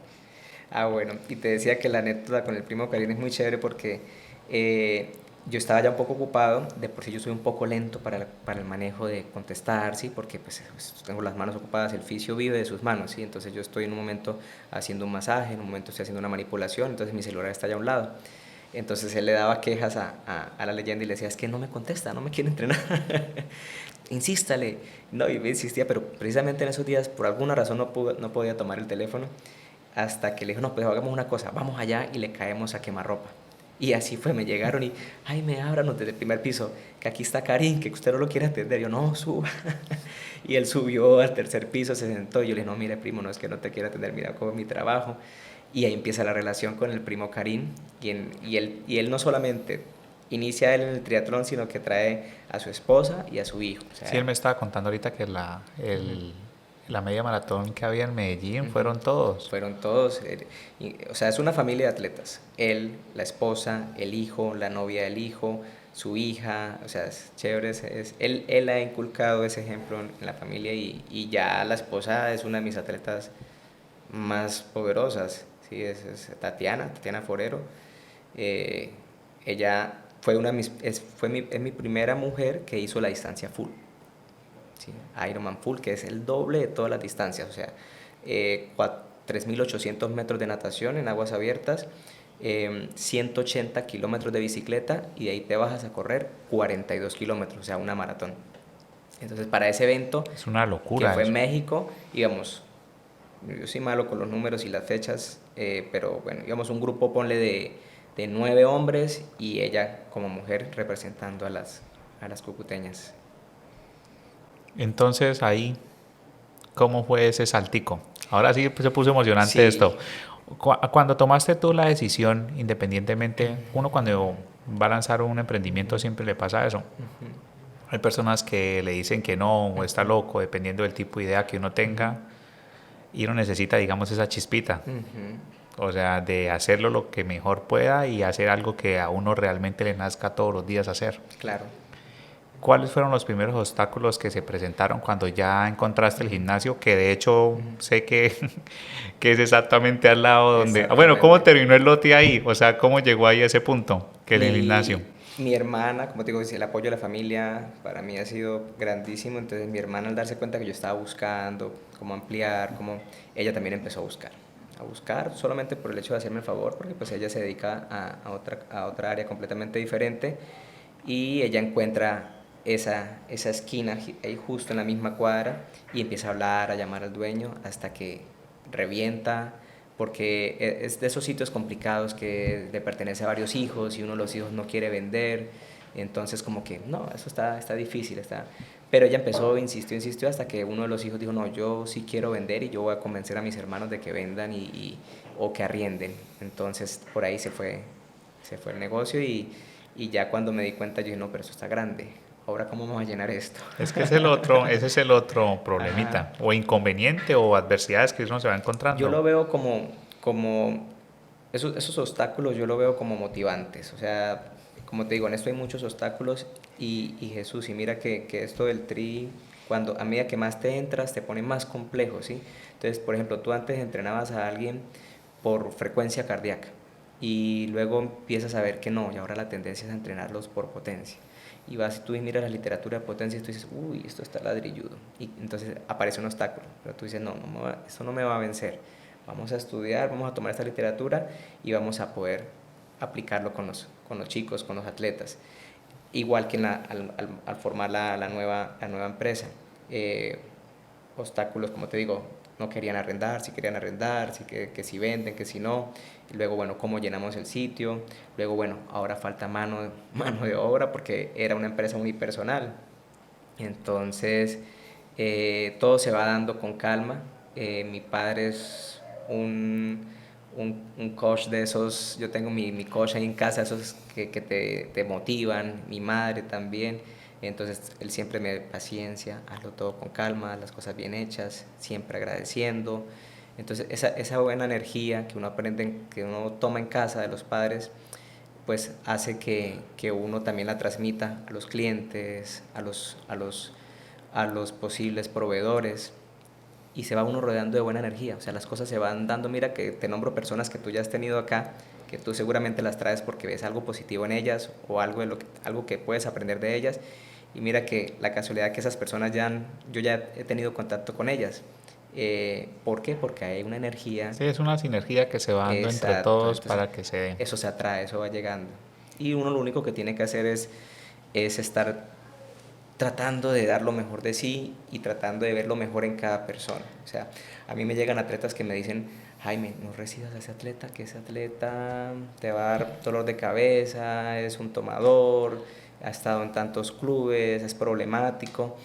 Ah, bueno, y te decía que la anécdota con el primo Karim es muy chévere porque yo estaba ya un poco ocupado, de por sí yo soy un poco lento para el manejo de contestar, ¿sí? Porque pues tengo las manos ocupadas, el fisio vive de sus manos, ¿sí? Entonces yo estoy en un momento haciendo un masaje, en un momento estoy haciendo una manipulación, entonces mi celular está allá a un lado. Entonces él le daba quejas a la leyenda y le decía, es que no me contesta, no me quiere entrenar. Insístale. No, y me insistía, pero precisamente en esos días, por alguna razón, no podía tomar el teléfono hasta que le dijo, no, pues hagamos una cosa, vamos allá y le caemos a quemarropa. Y así fue, me llegaron y, ay, me ábranos desde el primer piso, que aquí está Karim, que usted no lo quiere atender. Yo, no, suba. Y él subió al tercer piso, se sentó y yo le dije, no, mire, primo, no es que no te quiera atender, mira cómo es mi trabajo. Y ahí empieza la relación con el primo Karim. Y él no solamente inicia él en el triatlón, sino que trae a su esposa y a su hijo. O Sí, él sea, me estaba contando ahorita que la media maratón que había en Medellín ujú. fueron todos. Fueron todos, o sea, es una familia de atletas. Él, la esposa, el hijo, la novia del hijo, su hija, o sea, es chévere. Él ha inculcado ese ejemplo en la familia y ya la esposa es una de mis atletas más poderosas, ¿sí? Es Tatiana Forero. Eh, Ella fue una de mis, es mi primera mujer que hizo la distancia full. ¿Sí? Ironman Full, que es el doble de todas las distancias, o sea, 3.800 metros de natación en aguas abiertas, 180 kilómetros de bicicleta y de ahí te bajas a correr 42 kilómetros, o sea, una maratón. Entonces, para ese evento, Es una que locura fue en eso. México, íbamos, yo soy malo con los números y las fechas, pero bueno, íbamos un grupo, ponle de 9 hombres y ella como mujer representando a las cucuteñas. Entonces ahí, ¿cómo fue ese saltico? Ahora sí pues, se puso emocionante esto. Sí. Cuando tomaste tú la decisión, independientemente, uno cuando va a lanzar un emprendimiento siempre le pasa eso. Ujú, Hay personas que le dicen que no o está ujú, loco, dependiendo del tipo de idea que uno ujú, tenga, y uno necesita, digamos, esa chispita. ujú. O sea, de hacerlo lo que mejor pueda y hacer algo que a uno realmente le nazca todos los días hacer. Claro. ¿Cuáles fueron los primeros obstáculos que se presentaron cuando ya encontraste el gimnasio? Que de hecho Ujú. sé que, que es exactamente al lado donde... Bueno, ¿cómo Exactamente. terminó el lote ahí? O sea, ¿cómo llegó ahí a ese punto? Que en el gimnasio. Mi hermana, como te digo, el apoyo de la familia para mí ha sido grandísimo. Entonces, mi hermana, al darse cuenta que yo estaba buscando cómo ampliar, ella también empezó a buscar solamente por el hecho de hacerme el favor, porque pues ella se dedica a otra área completamente diferente y ella encuentra esa esquina ahí justo en la misma cuadra y empieza a hablar, a llamar al dueño hasta que revienta, porque es de esos sitios complicados que le pertenece a varios hijos y uno de los hijos no quiere vender, entonces como que no, eso está difícil, pero ella empezó, insistió hasta que uno de los hijos dijo, no, yo sí quiero vender y yo voy a convencer a mis hermanos de que vendan o que arrienden, entonces por ahí se fue el negocio y ya cuando me di cuenta yo dije, no, pero eso está grande, ahora cómo vamos a llenar esto. Es que ese es el otro problemita, Ajá. o inconveniente o adversidades que uno se va Yo encontrando. lo veo como esos obstáculos, yo lo veo como motivantes. O sea, como te digo, en esto hay muchos obstáculos y Jesús, y mira que esto del tri, a medida que más te entras, te pone más complejo, ¿sí? Entonces, por ejemplo, tú antes entrenabas a alguien por frecuencia cardíaca. y luego empiezas a ver que no, y ahora la tendencia es a entrenarlos por potencia. Y vas y tú miras la literatura de potencia y tú dices, uy, esto está ladrilludo. Y entonces aparece un obstáculo, pero tú dices, no, esto no me va a vencer. Vamos a estudiar, vamos a tomar esta literatura y vamos a poder aplicarlo con los chicos, con los atletas. Igual que al formar la nueva empresa. Obstáculos, como te digo, no querían arrendar, si querían arrendar, que si venden, que si no. Y luego, bueno, cómo llenamos el sitio. Luego, bueno, ahora falta mano de obra porque era una empresa unipersonal. Entonces, todo se va dando con calma. Mi padre es un coach de esos, yo tengo mi coach ahí en casa, esos que te motivan, mi madre también. Entonces él siempre me da paciencia, hazlo todo con calma, las cosas bien hechas, siempre agradeciendo. Entonces esa buena energía que uno aprende, que uno toma en casa de los padres, pues hace que uno también la transmita a los clientes, a los posibles proveedores, y se va uno rodeando de buena energía. O sea, las cosas se van dando. Mira que te nombro personas que tú ya has tenido acá, que tú seguramente las traes porque ves algo positivo en ellas o algo que puedes aprender de ellas. Y mira que la casualidad que esas personas yo ya he tenido contacto con ellas. ¿Por qué? Porque hay una energía. Sí, es una sinergia que se va dando entre Exacto. todos Entonces, para que se dé. eso se atrae, eso va llegando. Y uno lo único que tiene que hacer es estar tratando de dar lo mejor de sí y tratando de ver lo mejor en cada persona. O sea, a mí me llegan atletas que me dicen, Jaime, no recibas a ese atleta, que ese atleta te va a dar dolor de cabeza, es un tomador, ha estado en tantos clubes, es problemático.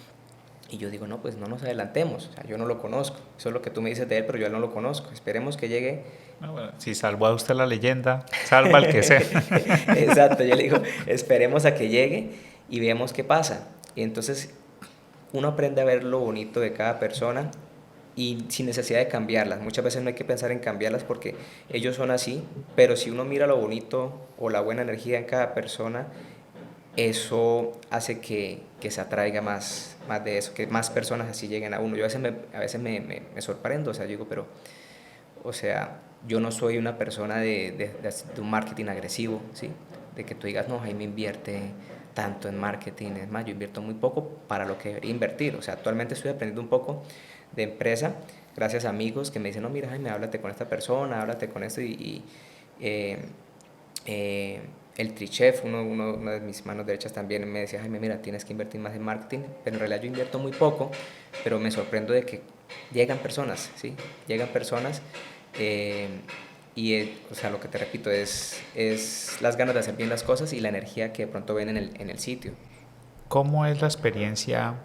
Y yo digo, no, pues no nos adelantemos, o sea, yo no lo conozco, eso es lo que tú me dices de él, pero yo no lo conozco, esperemos que llegue. Ah, bueno, si salvó a usted la leyenda, salva al que sea. Exacto, yo le digo, esperemos a que llegue y veamos qué pasa. Y entonces uno aprende a ver lo bonito de cada persona y sin necesidad de cambiarlas. Muchas veces no hay que pensar en cambiarlas porque ellos son así, pero si uno mira lo bonito o la buena energía en cada persona, eso hace que se atraiga más de eso, que más personas así lleguen a uno. Yo a veces me sorprendo, o sea, yo digo, pero, o sea, yo no soy una persona de un marketing agresivo, ¿sí? De que tú digas, no, Jaime invierte tanto en marketing, es más, yo invierto muy poco para lo que debería invertir. O sea, actualmente estoy aprendiendo un poco de empresa, gracias a amigos que me dicen, no, mira, Jaime, háblate con esta persona, háblate con esto eh, eh, el Trichef, uno de mis manos derechas también me decía, Jaime, mira, tienes que invertir más en marketing, pero en realidad yo invierto muy poco, pero me sorprendo de que llegan personas, ¿sí? Llegan personas eh, o sea, lo que te repito es las ganas de hacer bien las cosas y la energía que de pronto ven en el sitio. ¿Cómo es la experiencia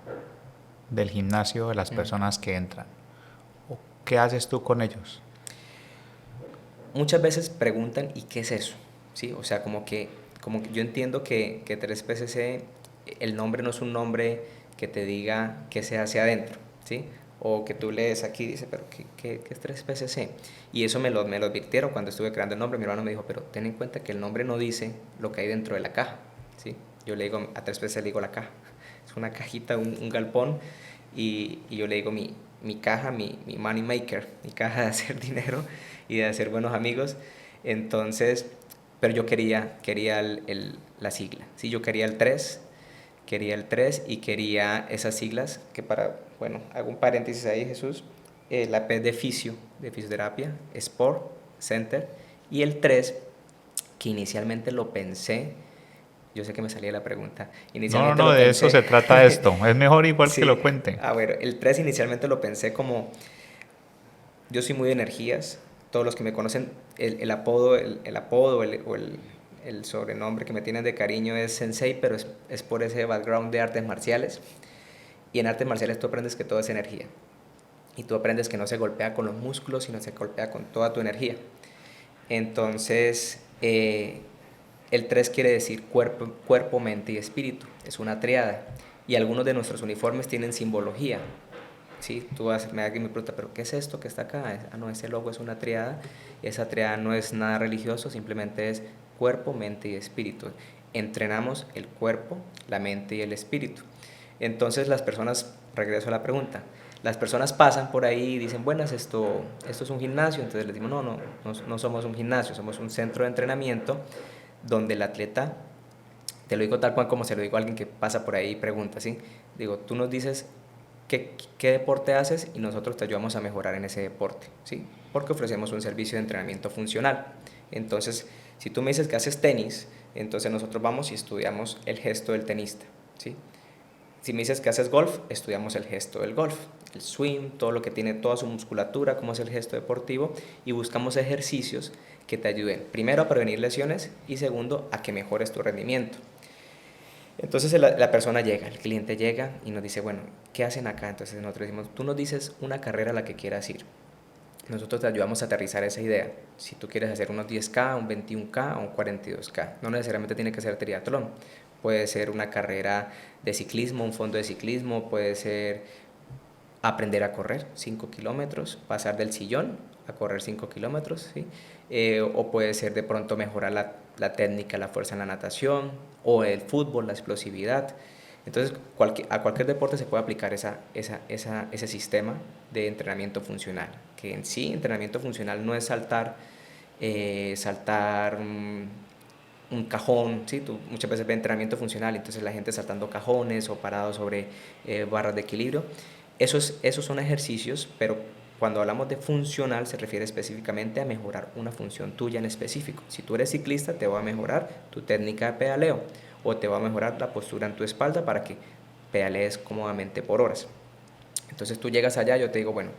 del gimnasio de las personas que entran? ¿O qué haces tú con ellos? Muchas veces preguntan, ¿y qué es eso? ¿Sí? O sea, como que yo entiendo que 3PCC, el nombre no es un nombre que te diga qué se hace adentro, ¿sí? O que tú lees aquí y dices, pero ¿qué es 3PCC? Y eso me lo advirtieron cuando estuve creando el nombre. Mi hermano me dijo, pero ten en cuenta que el nombre no dice lo que hay dentro de la caja, ¿sí? Yo le digo, a 3PCC le digo la caja. Es una cajita, un galpón, y yo le digo mi caja, mi money maker, mi caja de hacer dinero y de hacer buenos amigos. Entonces, pero yo quería la sigla, ¿sí? Yo quería el 3 y quería esas siglas que bueno, hago un paréntesis ahí, Jesús, la P de fisio, de fisioterapia, Sport Center, y el 3 que inicialmente lo pensé, yo sé que me salía la pregunta, No, inicialmente no, lo de eso pensé, se trata esto. Es mejor igual que sí, lo cuente. bueno, el 3 inicialmente lo pensé como, yo soy muy de energías, todos los que me conocen, el apodo, el sobrenombre que me tienen de cariño es Sensei, pero es por ese background de artes marciales. Y en artes marciales tú aprendes que todo es energía. Y tú aprendes que no se golpea con los músculos, sino se golpea con toda tu energía. Entonces, el 3 quiere decir cuerpo, mente y espíritu. Es una triada. Y algunos de nuestros uniformes tienen simbología. Sí, me pregunta, ¿pero qué es esto que está acá? No, ese logo es una triada. Esa triada no es nada religioso, simplemente es cuerpo, mente y espíritu. Entrenamos el cuerpo, la mente y el espíritu. Entonces las personas, regreso a la pregunta, las personas pasan por ahí y dicen, buenas, esto es un gimnasio, entonces les decimos, no somos un gimnasio, somos un centro de entrenamiento donde el atleta, te lo digo tal cual como se lo digo a alguien que pasa por ahí y pregunta, ¿sí? Digo, tú nos dices qué deporte haces y nosotros te ayudamos a mejorar en ese deporte, ¿sí? Porque ofrecemos un servicio de entrenamiento funcional. Entonces, si tú me dices que haces tenis, entonces nosotros vamos y estudiamos el gesto del tenista, ¿sí? Si me dices que haces golf, estudiamos el gesto del golf, el swing, todo lo que tiene toda su musculatura, cómo es el gesto deportivo, y buscamos ejercicios que te ayuden, primero, a prevenir lesiones y segundo, a que mejores tu rendimiento. Entonces la persona llega, el cliente llega y nos dice, bueno, ¿qué hacen acá? Entonces nosotros decimos, tú nos dices una carrera a la que quieras ir. Nosotros te ayudamos a aterrizar esa idea. Si tú quieres hacer unos 10K, un 21K o un 42K, no necesariamente tiene que ser triatlón. Puede ser una carrera de ciclismo, un fondo de ciclismo, puede ser aprender a correr 5 kilómetros, pasar del sillón a correr 5 kilómetros, ¿sí? O puede ser de pronto mejorar la técnica, la fuerza en la natación, o el fútbol, la explosividad. Entonces, a cualquier deporte se puede aplicar ese sistema de entrenamiento funcional, que en sí entrenamiento funcional no es saltar un cajón, ¿sí? Tú muchas veces ves entrenamiento funcional, entonces la gente saltando cajones o parado sobre barras de equilibrio. Esos son ejercicios, pero cuando hablamos de funcional se refiere específicamente a mejorar una función tuya en específico. Si tú eres ciclista, te va a mejorar tu técnica de pedaleo o te va a mejorar la postura en tu espalda para que pedalees cómodamente por horas. Entonces tú llegas allá, yo te digo, bueno,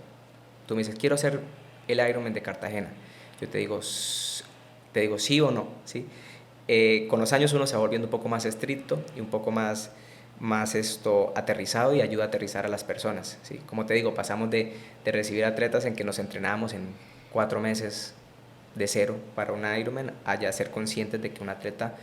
tú me dices, quiero hacer el Ironman de Cartagena. Yo te digo sí o no, ¿sí? Con los años uno se va volviendo un poco más estricto y un poco más aterrizado y ayuda a aterrizar a las personas, ¿sí? Como te digo, pasamos de recibir atletas en que nos entrenamos en 4 meses de cero para un Ironman a ya ser conscientes de que un atleta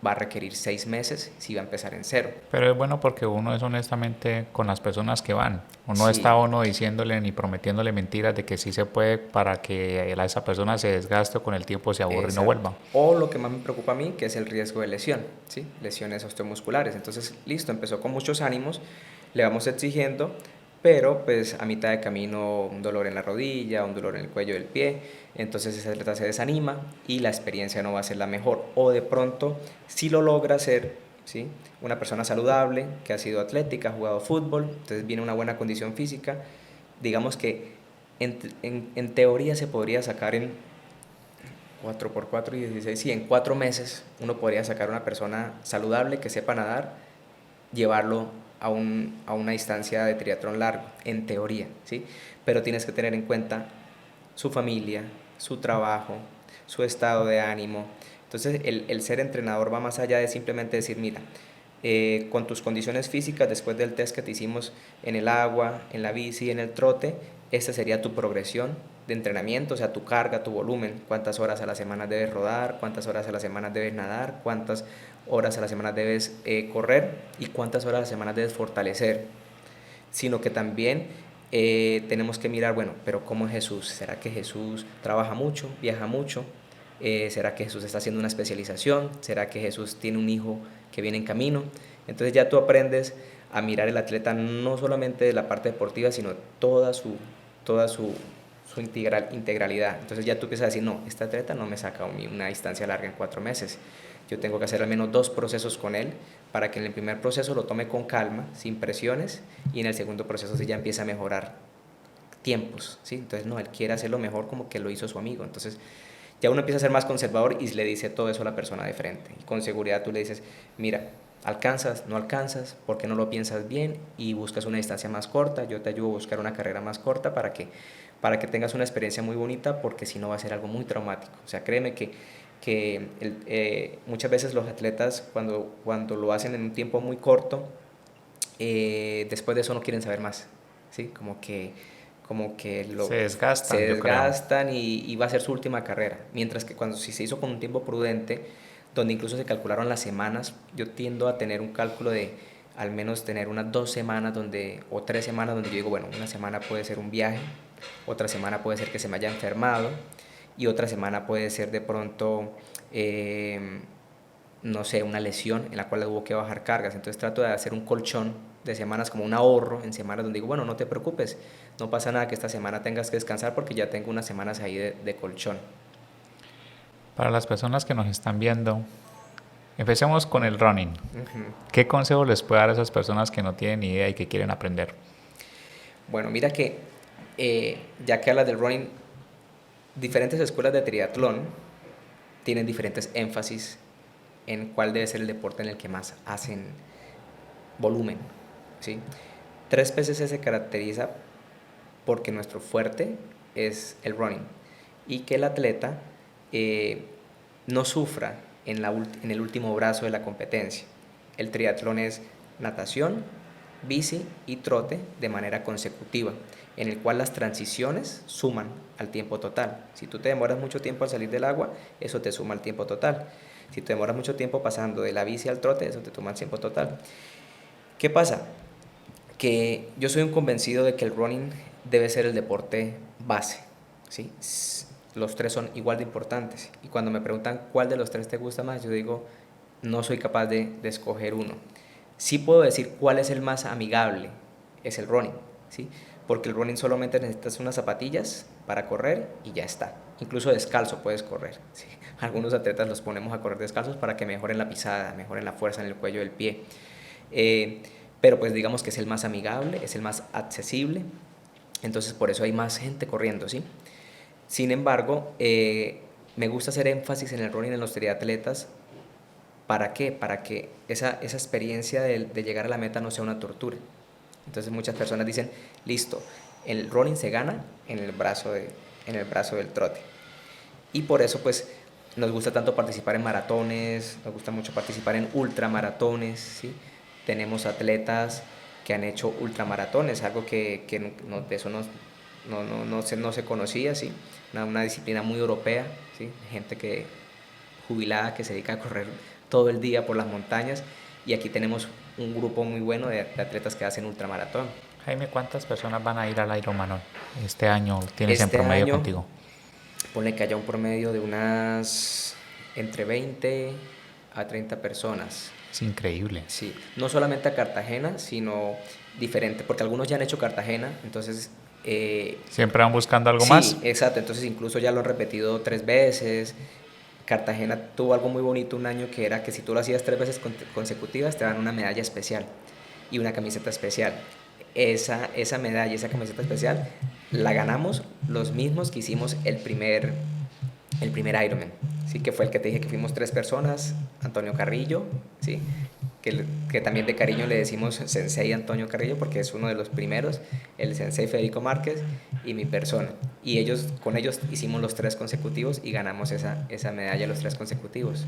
va a requerir 6 meses si va a empezar en cero. Pero es bueno porque uno es honestamente con las personas que van. Uno está Sí, uno diciéndole ni prometiéndole mentiras de que sí se puede para que esa persona se desgaste o con el tiempo se aburre y no exacto. vuelva. O lo que más me preocupa a mí, que es el riesgo de lesión, ¿sí? Lesiones osteomusculares. Entonces, listo, empezó con muchos ánimos, le vamos exigiendo, pero pues a mitad de camino un dolor en la rodilla, un dolor en el cuello del pie, entonces ese atleta se desanima y la experiencia no va a ser la mejor. O de pronto, si lo logra hacer, ¿sí? Una persona saludable, que ha sido atlética, ha jugado fútbol, entonces viene una buena condición física, digamos que en teoría se podría sacar en 4 por 4 y 16, sí, en 4 meses uno podría sacar una persona saludable que sepa nadar, llevarlo a una distancia de triatlón largo, en teoría, ¿sí? Pero tienes que tener en cuenta su familia, su trabajo, su estado de ánimo. Entonces el ser entrenador va más allá de simplemente decir, mira, con tus condiciones físicas, después del test que te hicimos en el agua, en la bici, en el trote, esta sería tu progresión de entrenamiento, o sea, tu carga, tu volumen, cuántas horas a la semana debes rodar, cuántas horas a la semana debes nadar, cuántas horas a la semana debes correr y cuántas horas a la semana debes fortalecer, sino que también tenemos que mirar, bueno, pero ¿cómo es Jesús? ¿Será que Jesús trabaja mucho, viaja mucho? ¿Será que Jesús está haciendo una especialización? ¿Será que Jesús tiene un hijo que viene en camino? Entonces ya tú aprendes a mirar el atleta no solamente de la parte deportiva, sino toda su integralidad. Entonces ya tú empiezas a decir, no, este atleta no me saca una distancia larga en 4 meses. Yo tengo que hacer al menos 2 procesos con él para que en el primer proceso lo tome con calma, sin presiones, y en el segundo proceso sí ya empieza a mejorar tiempos, ¿sí? Entonces, no, él quiere hacerlo mejor como que lo hizo su amigo. Entonces, ya uno empieza a ser más conservador y le dice todo eso a la persona de frente. Y con seguridad tú le dices, mira, alcanzas, no alcanzas, ¿por qué no lo piensas bien? Y buscas una distancia más corta, yo te ayudo a buscar una carrera más corta para que tengas una experiencia muy bonita, porque si no va a ser algo muy traumático. O sea, créeme que muchas veces los atletas cuando lo hacen en un tiempo muy corto, después de eso no quieren saber más, ¿sí? Como que Se se desgastan, yo creo. desgastan y va a ser su última carrera. Mientras que si se hizo con un tiempo prudente, donde incluso se calcularon las semanas, yo tiendo a tener un cálculo de al menos tener unas 2 semanas o 3 semanas donde yo digo, bueno, una semana puede ser un viaje, otra semana puede ser que se me haya enfermado y otra semana puede ser de pronto, no sé, una lesión en la cual hubo que bajar cargas. Entonces trato de hacer un colchón de semanas como un ahorro en semanas donde digo, bueno, no te preocupes, no pasa nada que esta semana tengas que descansar porque ya tengo unas semanas ahí de colchón. Para las personas que nos están viendo, empecemos con el running. Ujú. ¿Qué consejo les puede dar a esas personas que no tienen ni idea y que quieren aprender? Bueno, mira que ya que hablas del running, diferentes escuelas de triatlón tienen diferentes énfasis en cuál debe ser el deporte en el que más hacen volumen, ¿sí? 3PCC se caracteriza porque nuestro fuerte es el running y que el atleta eh, no sufra en el último brazo de la competencia. El triatlón es natación, bici y trote de manera consecutiva, en el cual las transiciones suman al tiempo total. Si tú te demoras mucho tiempo al salir del agua, eso te suma al tiempo total. Si te demoras mucho tiempo pasando de la bici al trote, eso te suma al tiempo total. ¿Qué pasa? Que yo soy un convencido de que el running debe ser el deporte base, ¿sí? Los tres son igual de importantes. Y cuando me preguntan cuál de los tres te gusta más, yo digo, no soy capaz de escoger uno. Sí puedo decir cuál es el más amigable, es el running, ¿sí? Porque el running solamente necesitas unas zapatillas para correr y ya está. Incluso descalzo puedes correr, ¿sí? Algunos atletas los ponemos a correr descalzos para que mejoren la pisada, mejoren la fuerza en el cuello del pie. Eh, pero pues digamos que es el más amigable, es el más accesible, entonces por eso hay más gente corriendo, ¿sí? Sin embargo, me gusta hacer énfasis en el running en los triatletas. ¿Para qué? Para que esa experiencia de llegar a la meta no sea una tortura. Entonces muchas personas dicen, listo, el running se gana en el brazo del trote. Y por eso pues nos gusta tanto participar en maratones, nos gusta mucho participar en ultramaratones, ¿sí? Tenemos atletas que han hecho ultramaratones, algo que no, de eso no se conocía, ¿sí? Una disciplina muy europea, ¿sí? Gente que, jubilada que se dedica a correr todo el día por las montañas, y aquí tenemos un grupo muy bueno de atletas que hacen ultramaratón. Jaime, ¿cuántas personas van a ir al Ironman este año? ¿Tienes en Este promedio año, contigo? ponle que haya un promedio de unas entre 20 a 30 personas. Es increíble. Sí, no solamente a Cartagena, sino diferente, porque algunos ya han hecho Cartagena, entonces... ¿Siempre van buscando algo más? Sí, exacto, entonces incluso ya lo han repetido 3 veces. Cartagena tuvo algo muy bonito un año, que era que si tú lo hacías 3 veces consecutivas te dan una medalla especial y una camiseta especial. Esa medalla, esa camiseta especial, la ganamos los mismos que hicimos el primer Ironman, ¿sí? Que fue el que te dije que fuimos 3 personas, Antonio Carrillo, ¿sí? Que también de cariño le decimos Sensei Antonio Carrillo porque es uno de los primeros, el Sensei Federico Márquez y mi persona. Y con ellos hicimos los 3 consecutivos y ganamos esa medalla los 3 consecutivos.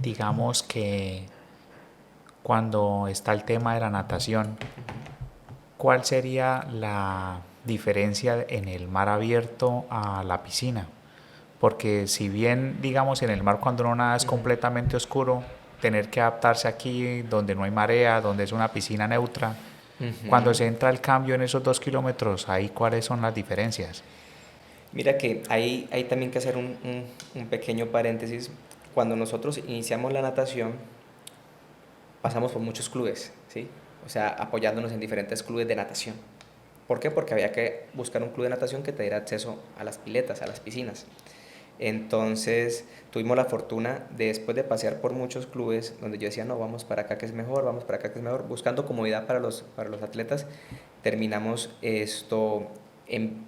Digamos que cuando está el tema de la natación, ¿cuál sería la diferencia en el mar abierto a la piscina? Porque si bien, digamos, en el mar cuando uno nada es completamente oscuro, tener que adaptarse aquí donde no hay marea, donde es una piscina neutra, cuando se entra el cambio en esos 2 kilómetros, ahí cuáles son las diferencias. Mira que hay también que hacer un pequeño paréntesis. Cuando nosotros iniciamos la natación, pasamos por muchos clubes, ¿sí? O sea, apoyándonos en diferentes clubes de natación. ¿Por qué? Porque había que buscar un club de natación que te diera acceso a las piletas, a las piscinas. Entonces tuvimos la fortuna de, después de pasear por muchos clubes donde yo decía, no, vamos para acá que es mejor, vamos para acá que es mejor, buscando comodidad para los atletas, terminamos esto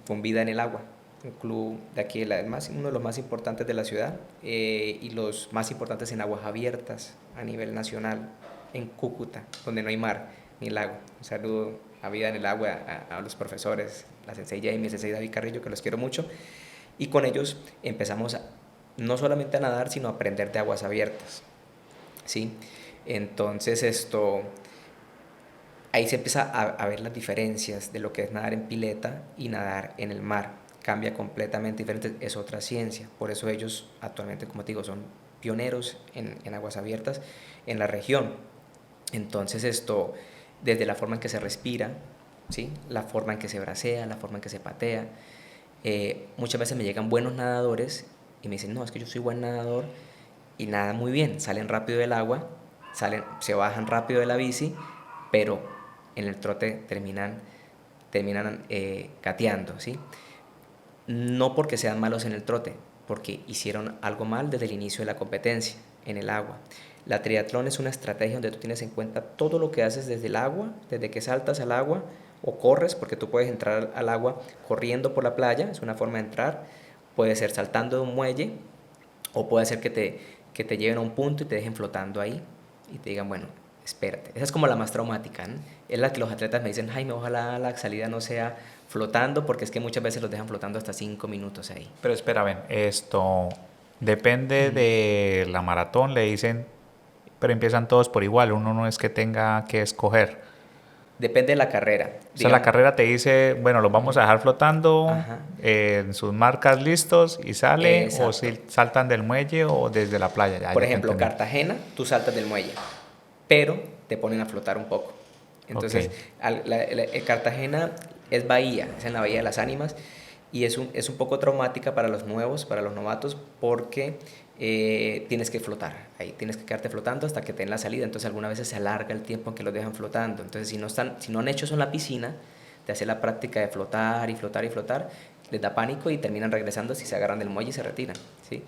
con Vida en el Agua, un club de aquí, uno de los más importantes de la ciudad, y los más importantes en aguas abiertas a nivel nacional, en Cúcuta, donde no hay mar ni lago. Un saludo a Vida en el Agua, a los profesores, la Sensei Jamie, el Sensei David Carrillo, que los quiero mucho. Y con ellos empezamos no solamente a nadar, sino a aprender de aguas abiertas, ¿sí? Entonces ahí se empieza a ver las diferencias de lo que es nadar en pileta y nadar en el mar. Cambia completamente diferente, es otra ciencia. Por eso ellos actualmente, como te digo, son pioneros en aguas abiertas en la región. Entonces desde la forma en que se respira, ¿sí? La forma en que se bracea, la forma en que se patea. Muchas veces me llegan buenos nadadores y me dicen, no, es que yo soy buen nadador y nadan muy bien, salen rápido del agua, se bajan rápido de la bici, pero en el trote terminan gateando, ¿sí? No porque sean malos en el trote, porque hicieron algo mal desde el inicio de la competencia en el agua. La triatlón es una estrategia donde tú tienes en cuenta todo lo que haces desde el agua, desde que saltas al agua o corres, porque tú puedes entrar al agua corriendo por la playa, es una forma de entrar, puede ser saltando de un muelle o puede ser que te lleven a un punto y te dejen flotando ahí y te digan, bueno, espérate. Esa es como la más traumática, ¿no? Es la que los atletas me dicen, Jaime, ojalá la salida no sea flotando, porque es que muchas veces los dejan flotando hasta 5 minutos ahí. Pero espera, ven, esto depende de la maratón, le dicen, pero empiezan todos por igual, uno no es que tenga que escoger. Depende de la carrera. O sea, la Digamos, carrera te dice, bueno, los vamos a dejar flotando ajá, en sus marcas listos y sale, o exacto. si saltan del muelle o desde la playa. Ya, Por ya te ejemplo, entendí. Cartagena, tú saltas del muelle, pero te ponen a flotar un poco. Ok. Entonces, Cartagena es bahía, es en la Bahía de las Ánimas, y es un poco traumática para los nuevos, para los novatos, porque tienes que flotar, ahí tienes que quedarte flotando hasta que te den la salida. Entonces, algunas veces se alarga el tiempo en que los dejan flotando. Entonces, si no han hecho eso en la piscina, de hacer la práctica de flotar y flotar y flotar, les da pánico y terminan regresando si se agarran del muelle y se retiran, ¿sí?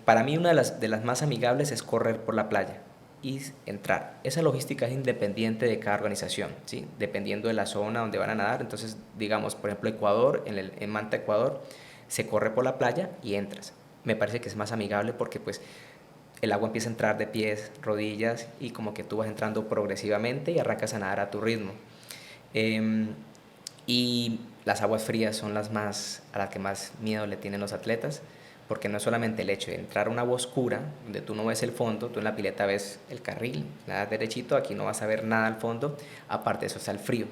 Para mí una de las más amigables es correr por la playa y entrar. Esa logística es independiente de cada organización, ¿sí? Dependiendo de la zona donde van a nadar. Entonces, digamos, por ejemplo, Ecuador, en Manta, Ecuador, se corre por la playa y entras. Me parece que es más amigable porque pues el agua empieza a entrar de pies, rodillas y como que tú vas entrando progresivamente y arrancas a nadar a tu ritmo. Em, y las aguas frías son a las que más miedo le tienen los atletas, porque no es solamente el hecho de entrar a una agua oscura, donde tú no ves el fondo, tú en la pileta ves el carril, nada derechito, aquí no vas a ver nada al fondo, aparte de eso está el frío.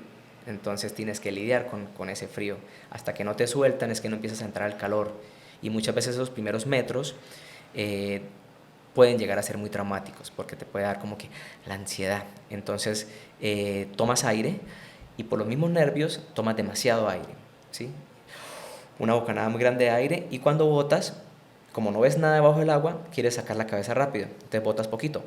Entonces tienes que lidiar con ese frío. Hasta que no te sueltan es que no empiezas a entrar al calor. Y muchas veces esos primeros metros eh, pueden llegar a ser muy traumáticos, porque te puede dar como que la ansiedad. Entonces tomas aire y por los mismos nervios tomas demasiado aire, ¿sí? Una bocanada muy grande de aire y cuando botas, como no ves nada debajo del agua, quieres sacar la cabeza rápido, entonces botas poquito.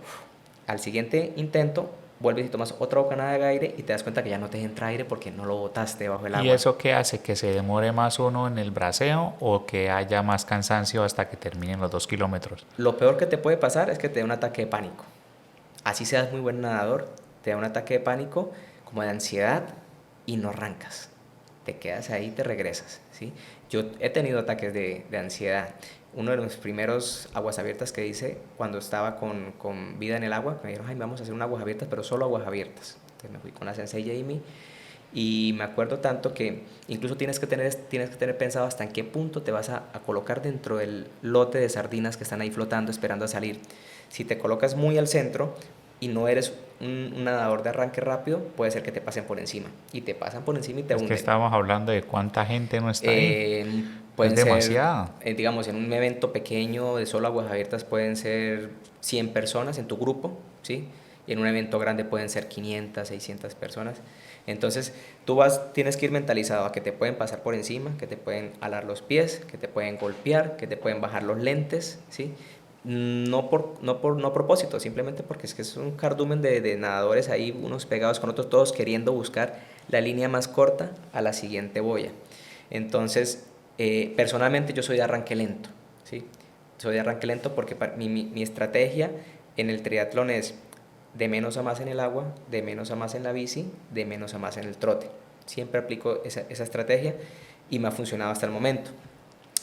Al siguiente intento, vuelves y tomas otra bocanada de aire y te das cuenta que ya no te entra aire porque no lo botaste debajo del ¿Y agua. eso qué hace? ¿Que se demore más uno en el braceo o que haya más cansancio hasta que terminen los 2 kilómetros? Lo peor que te puede pasar es que te dé un ataque de pánico. Así seas muy buen nadador, te da un ataque de pánico como de ansiedad y no arrancas. Te quedas ahí y te regresas, ¿sí? Yo he tenido ataques de ansiedad. Uno de los primeros aguas abiertas que hice cuando estaba con vida en el agua, me dijeron, ay, vamos a hacer un aguas abiertas, pero solo aguas abiertas. Entonces me fui con la sensei Jamie y me acuerdo tanto que incluso tienes que tener pensado hasta en qué punto te vas a colocar dentro del lote de sardinas que están ahí flotando esperando a salir. Si te colocas muy al centro y no eres un nadador de arranque rápido, puede ser que te pasen por encima. Y te pasan por encima y te Es que hunden. estábamos hablando de cuánta gente no está ahí. Es Pueden ser, demasiado. digamos, en un evento pequeño de solo aguas abiertas pueden ser 100 personas en tu grupo, ¿sí? Y en un evento grande pueden ser 500, 600 personas. Entonces, tienes que ir mentalizado a que te pueden pasar por encima, que te pueden alar los pies, que te pueden golpear, que te pueden bajar los lentes, ¿sí? No a propósito, simplemente porque es que es un cardumen de nadadores ahí, unos pegados con otros, todos queriendo buscar la línea más corta a la siguiente boya. Entonces, personalmente yo soy de arranque lento, ¿sí? Soy de arranque lento porque mi estrategia en el triatlón es de menos a más en el agua, de menos a más en la bici, de menos a más en el trote. Siempre aplico esa estrategia y me ha funcionado hasta el momento.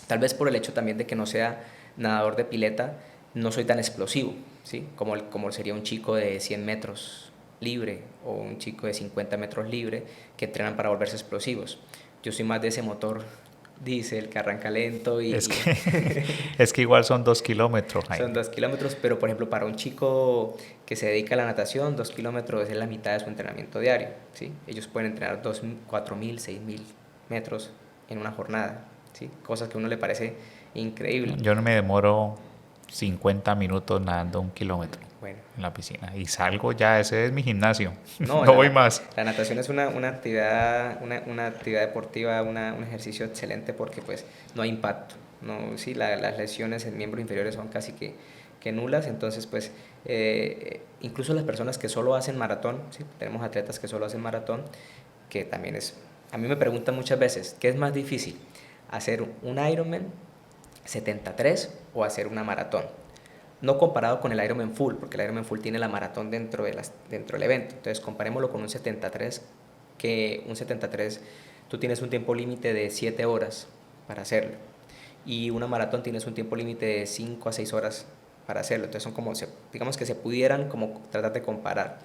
Tal vez por el hecho también de que no sea nadador de pileta, no soy tan explosivo, ¿sí? Como sería un chico de 100 metros libre o un chico de 50 metros libre que entrenan para volverse explosivos. Yo soy más de ese motor diésel que arranca lento Es que, es que igual son 2 kilómetros, son Jaime. 2 kilómetros, pero por ejemplo para un chico que se dedica a la natación, 2 kilómetros es la mitad de su entrenamiento diario, ¿sí? Ellos pueden entrenar 4.000, 6.000 metros en una jornada, ¿sí? Cosas que a uno le parece increíble. Yo no me demoro 50 minutos nadando 1 kilómetro Bueno, en la piscina. Y salgo ya, ese es mi gimnasio. no, No voy más. la natación es una actividad deportiva, un ejercicio excelente porque pues no hay impacto. No, sí, las lesiones en miembros inferiores son casi que que nulas. Entonces, pues, incluso las personas que solo hacen maratón, ¿sí? Tenemos atletas que solo hacen maratón, que también es, a mí me preguntan muchas veces, ¿qué es más difícil? ¿Hacer un Ironman 73 o hacer una maratón? No comparado con el Ironman Full, porque el Ironman Full tiene la maratón dentro del evento. Entonces, comparémoslo con un 73, que un 73 tú tienes un tiempo límite de 7 horas para hacerlo. Y una maratón tienes un tiempo límite de 5 a 6 horas para hacerlo. Entonces, son como, digamos que se pudieran como tratar de comparar.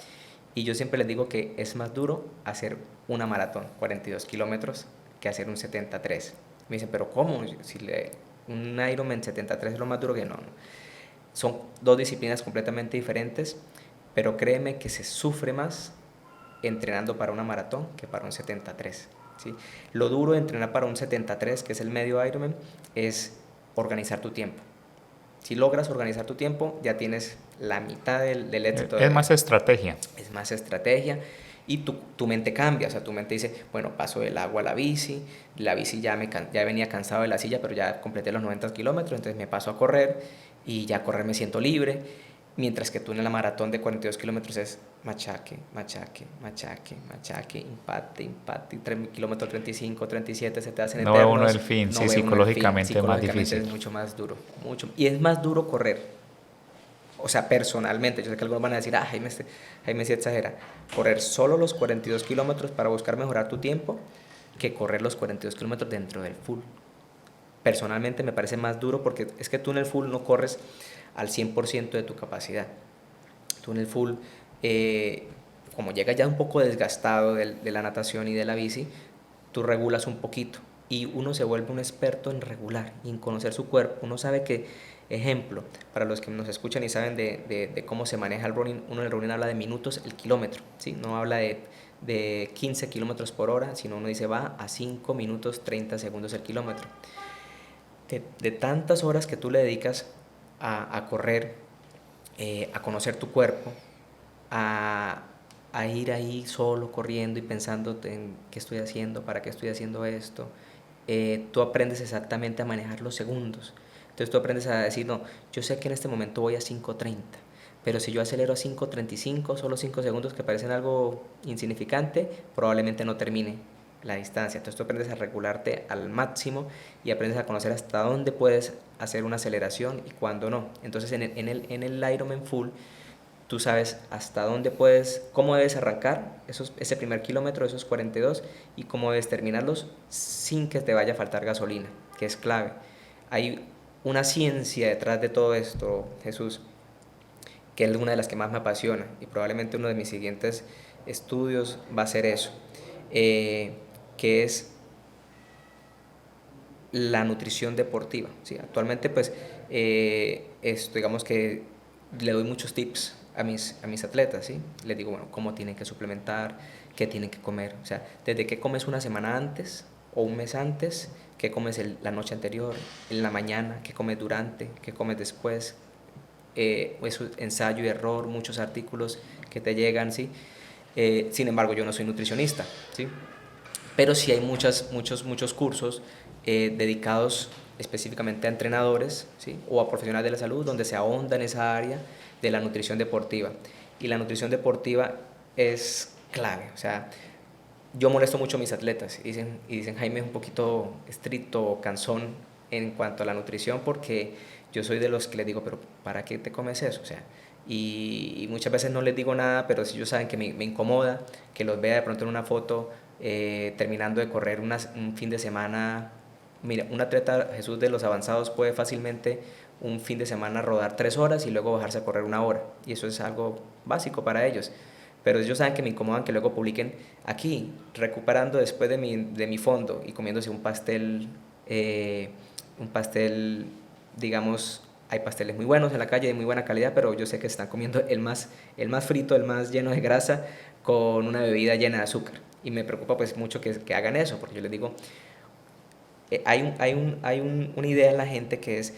Y yo siempre les digo que es más duro hacer una maratón, 42 kilómetros, que hacer un 73. Me dicen, ¿pero cómo? Si un Ironman 73 es lo más duro que no. Son dos disciplinas completamente diferentes, pero créeme que se sufre más entrenando para una maratón que para un 73. ¿Sí? Lo duro de entrenar para un 73, que es el medio Ironman, es organizar tu tiempo. Si logras organizar tu tiempo, ya tienes la mitad del éxito. Es más estrategia. Es más estrategia y tu mente cambia. O sea, tu mente dice, bueno, paso del agua a la bici ya venía cansado de la silla, pero ya completé los 90 kilómetros, entonces me paso a correr y ya a correr me siento libre. Mientras que tú en la maratón de 42 kilómetros es machaque, machaque, machaque, machaque, empate, empate, kilómetro 35, 37 se te hacen No eternos. ve uno el fin, No sí, ve uno el fin. psicológicamente es más difícil. Es mucho más duro, mucho. Y es más duro correr. O sea, personalmente, yo sé que algunos van a decir, Jaime sí exagera. Correr solo los 42 kilómetros para buscar mejorar tu tiempo que correr los 42 kilómetros dentro del full. Personalmente me parece más duro porque es que tú en el full no corres al 100% de tu capacidad. Tú en el full, como llegas ya un poco desgastado de la natación y de la bici, tú regulas un poquito y uno se vuelve un experto en regular y en conocer su cuerpo. Uno sabe que, ejemplo, para los que nos escuchan y saben de cómo se maneja el running, uno en el running habla de minutos el kilómetro, ¿sí? No habla de 15 kilómetros por hora, sino uno dice va a 5 minutos 30 segundos el kilómetro. De tantas horas que tú le dedicas a correr, a conocer tu cuerpo, a ir ahí solo corriendo y pensando en qué estoy haciendo, para qué estoy haciendo esto, tú aprendes exactamente a manejar los segundos. Entonces tú aprendes a decir, no, yo sé que en este momento voy a 5:30, pero si yo acelero a 5:35, solo 5 segundos que parecen algo insignificante, probablemente no termine la distancia. Entonces tú aprendes a regularte al máximo y aprendes a conocer hasta dónde puedes hacer una aceleración y cuándo no. Entonces en el Ironman Full tú sabes hasta dónde puedes, cómo debes arrancar ese primer kilómetro, esos 42, y cómo debes terminarlos sin que te vaya a faltar gasolina, que es clave. Hay una ciencia detrás de todo esto, Jesús, que es una de las que más me apasiona y probablemente uno de mis siguientes estudios va a ser eso, que es la nutrición deportiva. ¿Sí? Actualmente, pues, digamos que le doy muchos tips a mis atletas, ¿sí? Les digo, bueno, cómo tienen que suplementar, qué tienen que comer. O sea, desde qué comes una semana antes o un mes antes, qué comes la noche anterior, en la mañana, qué comes durante, qué comes después. Eso, ensayo y error, muchos artículos que te llegan, ¿sí? Sin embargo, yo no soy nutricionista, ¿sí? Pero sí hay muchos cursos dedicados específicamente a entrenadores, ¿sí? O a profesionales de la salud donde se ahonda en esa área de la nutrición deportiva. Y la nutrición deportiva es clave. O sea, yo molesto mucho a mis atletas y dicen Jaime es un poquito estricto o cansón en cuanto a la nutrición porque yo soy de los que les digo, pero ¿para qué te comes eso? O sea, y muchas veces no les digo nada, pero si ellos saben que me incomoda, que los vea de pronto en una foto terminando de correr un fin de semana. Mira, un atleta, Jesús, de los avanzados puede fácilmente un fin de semana rodar 3 horas y luego bajarse a correr 1 hora. Y eso es algo básico para ellos. Pero ellos saben que me incomodan que luego publiquen aquí, recuperando después de mi fondo y comiéndose un pastel, digamos, hay pasteles muy buenos en la calle de muy buena calidad, pero yo sé que están comiendo el más frito, el más lleno de grasa, con una bebida llena de azúcar. Y me preocupa pues mucho que hagan eso, porque yo les digo, hay una idea en la gente que es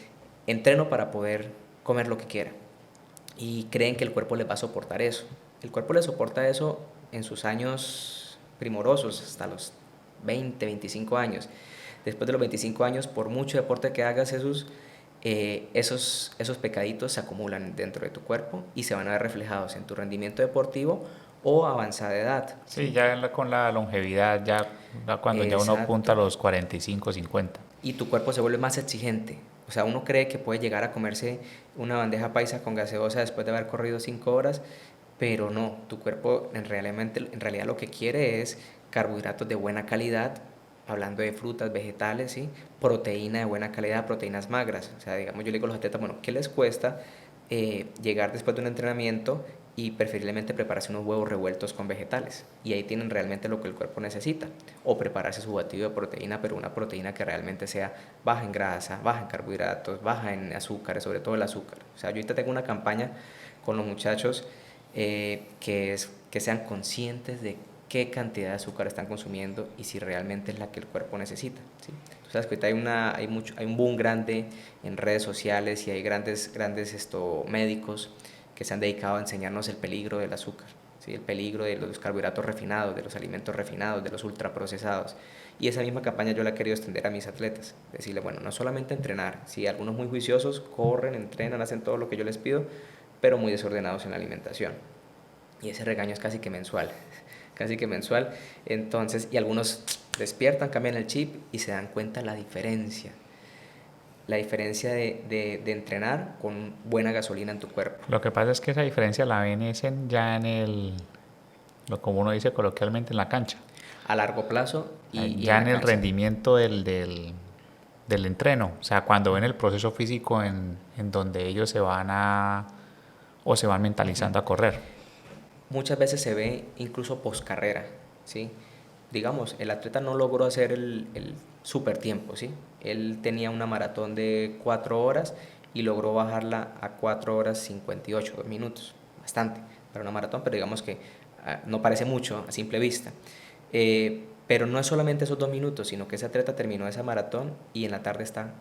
entreno para poder comer lo que quiera y creen que el cuerpo les va a soportar eso. El cuerpo le soporta eso en sus años primorosos, hasta los 20, 25 años. Después de los 25 años, por mucho deporte que hagas, Jesús, esos pecaditos se acumulan dentro de tu cuerpo y se van a ver reflejados en tu rendimiento deportivo o avanzada edad. Sí, ya con la longevidad, ya cuando ya uno apunta a Exacto. los 45, 50. Y tu cuerpo se vuelve más exigente. O sea, uno cree que puede llegar a comerse una bandeja paisa con gaseosa después de haber corrido 5 horas, pero no, tu cuerpo en realidad lo que quiere es carbohidratos de buena calidad, hablando de frutas, vegetales, ¿sí? Proteína de buena calidad, proteínas magras. O sea, digamos, yo le digo a los atletas, bueno, ¿qué les cuesta llegar después de un entrenamiento y preferiblemente prepararse unos huevos revueltos con vegetales? Y ahí tienen realmente lo que el cuerpo necesita. O prepararse su batido de proteína, pero una proteína que realmente sea baja en grasa, baja en carbohidratos, baja en azúcares, sobre todo el azúcar. O sea, yo ahorita tengo una campaña con los muchachos que sean conscientes de qué cantidad de azúcar están consumiendo y si realmente es la que el cuerpo necesita, ¿sí? Tú sabes que ahorita hay un boom grande en redes sociales y hay grandes médicos que se han dedicado a enseñarnos el peligro del azúcar, ¿sí? El peligro de los carbohidratos refinados, de los alimentos refinados, de los ultraprocesados. Y esa misma campaña yo la he querido extender a mis atletas. Decirle, bueno, no solamente entrenar, sí, algunos muy juiciosos corren, entrenan, hacen todo lo que yo les pido, pero muy desordenados en la alimentación. Y ese regaño es casi que mensual, casi que mensual. Entonces, y algunos despiertan, cambian el chip y se dan cuenta la diferencia de entrenar con buena gasolina en tu cuerpo. Lo que pasa es que esa diferencia la ven ya en lo como uno dice coloquialmente, en la cancha. A largo plazo y en Ya en la el cancha. rendimiento del entreno. O sea, cuando ven el proceso físico en donde ellos se van mentalizando a correr. Muchas veces se ve incluso post carrera, ¿sí? Digamos, el atleta no logró hacer el super tiempo, ¿sí? Él tenía una maratón de 4 horas y logró bajarla a 4 horas 58 minutos, bastante para una maratón, pero digamos que no parece mucho a simple vista. Pero no es solamente esos 2 minutos, sino que ese atleta terminó esa maratón y en la tarde está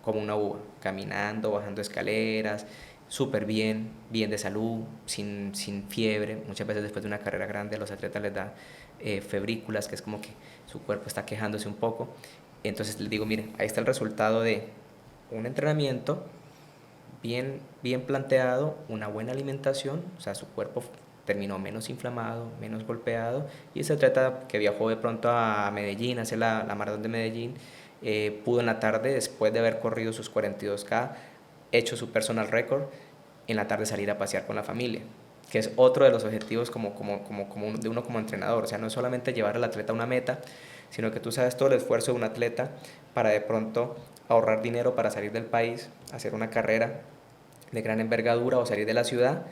como una uva, caminando, bajando escaleras, súper bien, bien de salud, sin fiebre. Muchas veces después de una carrera grande a los atletas les da febrículas, que es como que su cuerpo está quejándose un poco. Entonces les digo, miren, ahí está el resultado de un entrenamiento bien planteado, una buena alimentación, o sea, su cuerpo terminó menos inflamado, menos golpeado, y ese atleta que viajó de pronto a Medellín, a hacer la maratón de Medellín, pudo en la tarde, después de haber corrido sus 42K, hecho su personal record, en la tarde salir a pasear con la familia, que es otro de los objetivos de uno como entrenador. O sea, no es solamente llevar al atleta a una meta, sino que tú sabes todo el esfuerzo de un atleta para de pronto ahorrar dinero para salir del país, hacer una carrera de gran envergadura o salir de la ciudad,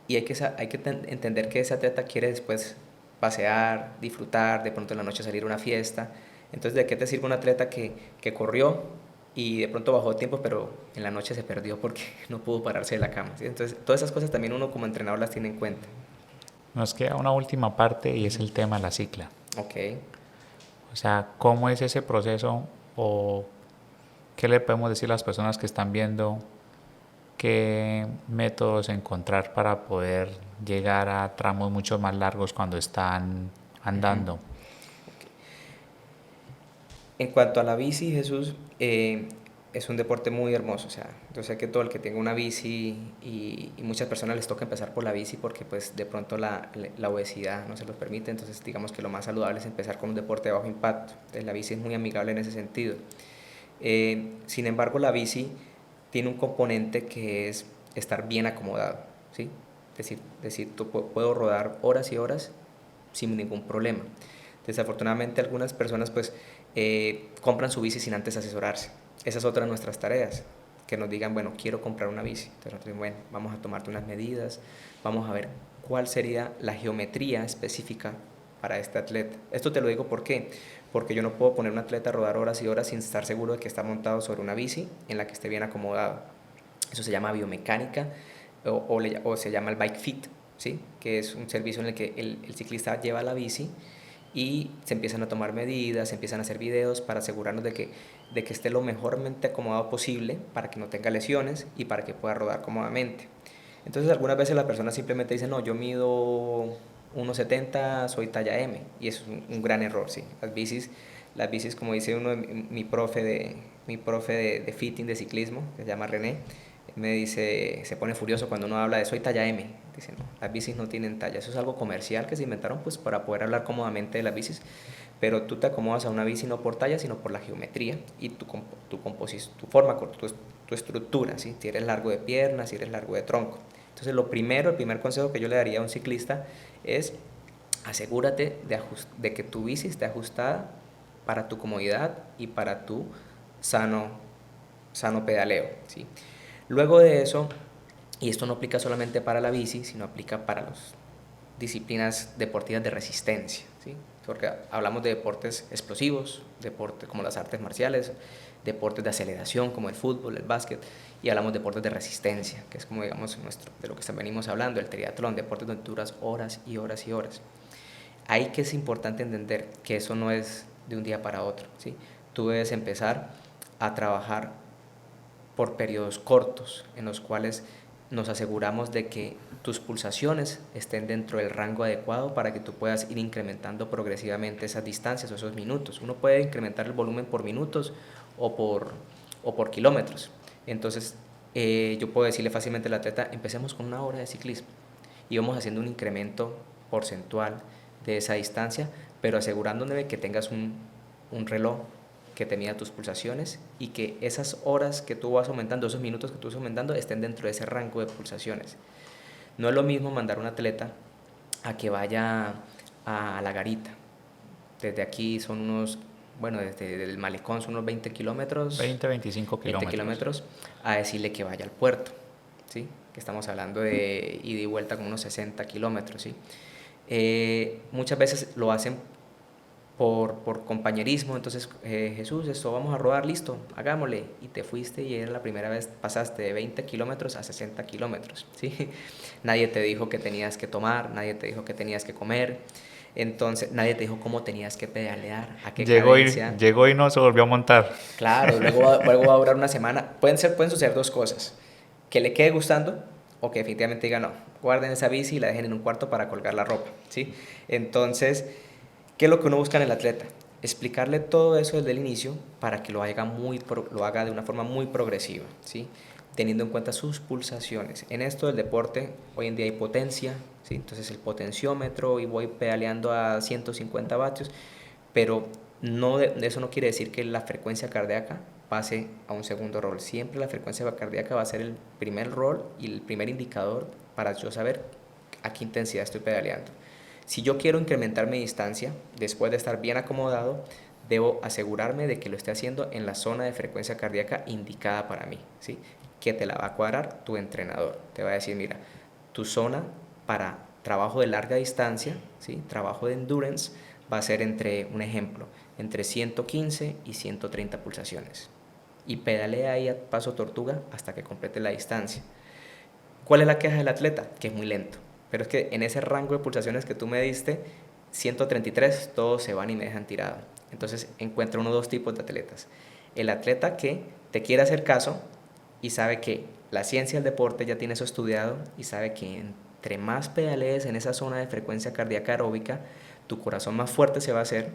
y hay que entender que ese atleta quiere después pasear, disfrutar, de pronto en la noche salir a una fiesta. Entonces, ¿de qué te sirve un atleta que corrió y de pronto bajó tiempo, pero en la noche se perdió porque no pudo pararse de la cama? ¿Sí? Entonces, todas esas cosas también uno como entrenador las tiene en cuenta. Nos queda una última parte y es el tema de la cicla. Ok. O sea, ¿cómo es ese proceso o qué le podemos decir a las personas que están viendo qué métodos encontrar para poder llegar a tramos mucho más largos cuando están andando? En cuanto a la bici, Jesús, es un deporte muy hermoso. O sea, yo sé que todo el que tenga una bici y muchas personas les toca empezar por la bici porque pues de pronto la obesidad no se los permite. Entonces digamos que lo más saludable es empezar con un deporte de bajo impacto. Entonces la bici es muy amigable en ese sentido. Sin embargo, la bici tiene un componente que es estar bien acomodado, ¿sí? Decir, puedo rodar horas y horas sin ningún problema. Desafortunadamente algunas personas pues compran su bici sin antes asesorarse. Esa es otra de nuestras tareas, que nos digan, bueno, quiero comprar una bici. Entonces nosotros, bueno, vamos a tomarte unas medidas, vamos a ver cuál sería la geometría específica para este atleta. Esto te lo digo ¿por qué? Porque yo no puedo poner un atleta a rodar horas y horas sin estar seguro de que está montado sobre una bici en la que esté bien acomodado. Eso se llama biomecánica o se llama el bike fit, ¿sí? Que es un servicio en el que el ciclista lleva la bici y se empiezan a tomar medidas, se empiezan a hacer videos para asegurarnos de que esté lo mejormente acomodado posible para que no tenga lesiones y para que pueda rodar cómodamente. Entonces algunas veces la persona simplemente dice, no, yo mido 1,70, soy talla M, y eso es un gran error, ¿sí? Las bicis, como dice uno, mi profe mi profe de fitting de ciclismo, que se llama René, me dice, se pone furioso cuando uno habla de soy talla M. Dice, no, las bicis no tienen talla, eso es algo comercial que se inventaron pues para poder hablar cómodamente de las bicis, pero tú te acomodas a una bici no por talla, sino por la geometría y tu forma, tu estructura, ¿sí? Si eres largo de piernas, si eres largo de tronco. Entonces el primer consejo que yo le daría a un ciclista es asegúrate de que tu bici esté ajustada para tu comodidad y para tu sano, sano pedaleo, ¿sí? Luego de eso, y esto no aplica solamente para la bici, sino aplica para las disciplinas deportivas de resistencia, ¿sí? Porque hablamos de deportes explosivos, deportes como las artes marciales, deportes de aceleración como el fútbol, el básquet, y hablamos de deportes de resistencia, que es como digamos de lo que venimos hablando, el triatlón, deportes donde duras horas y horas y horas. Ahí que es importante entender que eso no es de un día para otro, ¿sí? Tú debes empezar a trabajar por periodos cortos en los cuales nos aseguramos de que tus pulsaciones estén dentro del rango adecuado para que tú puedas ir incrementando progresivamente esas distancias o esos minutos. Uno puede incrementar el volumen por minutos o por kilómetros. Entonces, yo puedo decirle fácilmente al atleta, empecemos con una hora de ciclismo y vamos haciendo un incremento porcentual de esa distancia, pero asegurándome de que tengas un reloj que te mida tus pulsaciones y que esas horas que tú vas aumentando, esos minutos que tú vas aumentando, estén dentro de ese rango de pulsaciones. No es lo mismo mandar a un atleta a que vaya a la garita. Desde aquí son unos, bueno, desde el malecón son unos 20 kilómetros. 20-25 20 kilómetros. kilómetros a decirle que vaya al puerto, ¿sí? Que estamos hablando de ida y vuelta con unos 60 kilómetros, ¿sí? Muchas veces lo hacen por compañerismo, entonces Jesús, esto vamos a rodar, listo, hagámosle, y te fuiste y era la primera vez, pasaste de 20 kilómetros a 60 kilómetros, ¿sí? Nadie te dijo que tenías que tomar, nadie te dijo que tenías que comer, entonces nadie te dijo cómo tenías que pedalear, a qué cadencia. Llegó y no se volvió a montar. Claro, luego va a durar una semana, pueden suceder dos cosas, que le quede gustando o que definitivamente diga no, guarden esa bici y la dejen en un cuarto para colgar la ropa, ¿sí? Entonces, ¿qué es lo que uno busca en el atleta? Explicarle todo eso desde el inicio para que lo haga de una forma muy progresiva, ¿sí? Teniendo en cuenta sus pulsaciones. En esto del deporte, hoy en día hay potencia, ¿sí? Entonces el potenciómetro y voy pedaleando a 150 vatios, pero eso no quiere decir que la frecuencia cardíaca pase a un segundo rol. Siempre la frecuencia cardíaca va a ser el primer rol y el primer indicador para yo saber a qué intensidad estoy pedaleando. Si yo quiero incrementar mi distancia, después de estar bien acomodado, debo asegurarme de que lo esté haciendo en la zona de frecuencia cardíaca indicada para mí, ¿sí? Que te la va a cuadrar tu entrenador. Te va a decir, mira, tu zona para trabajo de larga distancia, ¿sí? Trabajo de endurance, va a ser un ejemplo, entre 115 y 130 pulsaciones. Y pedalea ahí a paso tortuga hasta que complete la distancia. ¿Cuál es la queja del atleta? Que es muy lento. Pero es que en ese rango de pulsaciones que tú me diste, 133, todos se van y me dejan tirado. Entonces encuentra uno o dos tipos de atletas. El atleta que te quiere hacer caso y sabe que la ciencia del deporte ya tiene eso estudiado y sabe que entre más pedalees en esa zona de frecuencia cardíaca aeróbica, tu corazón más fuerte se va a hacer.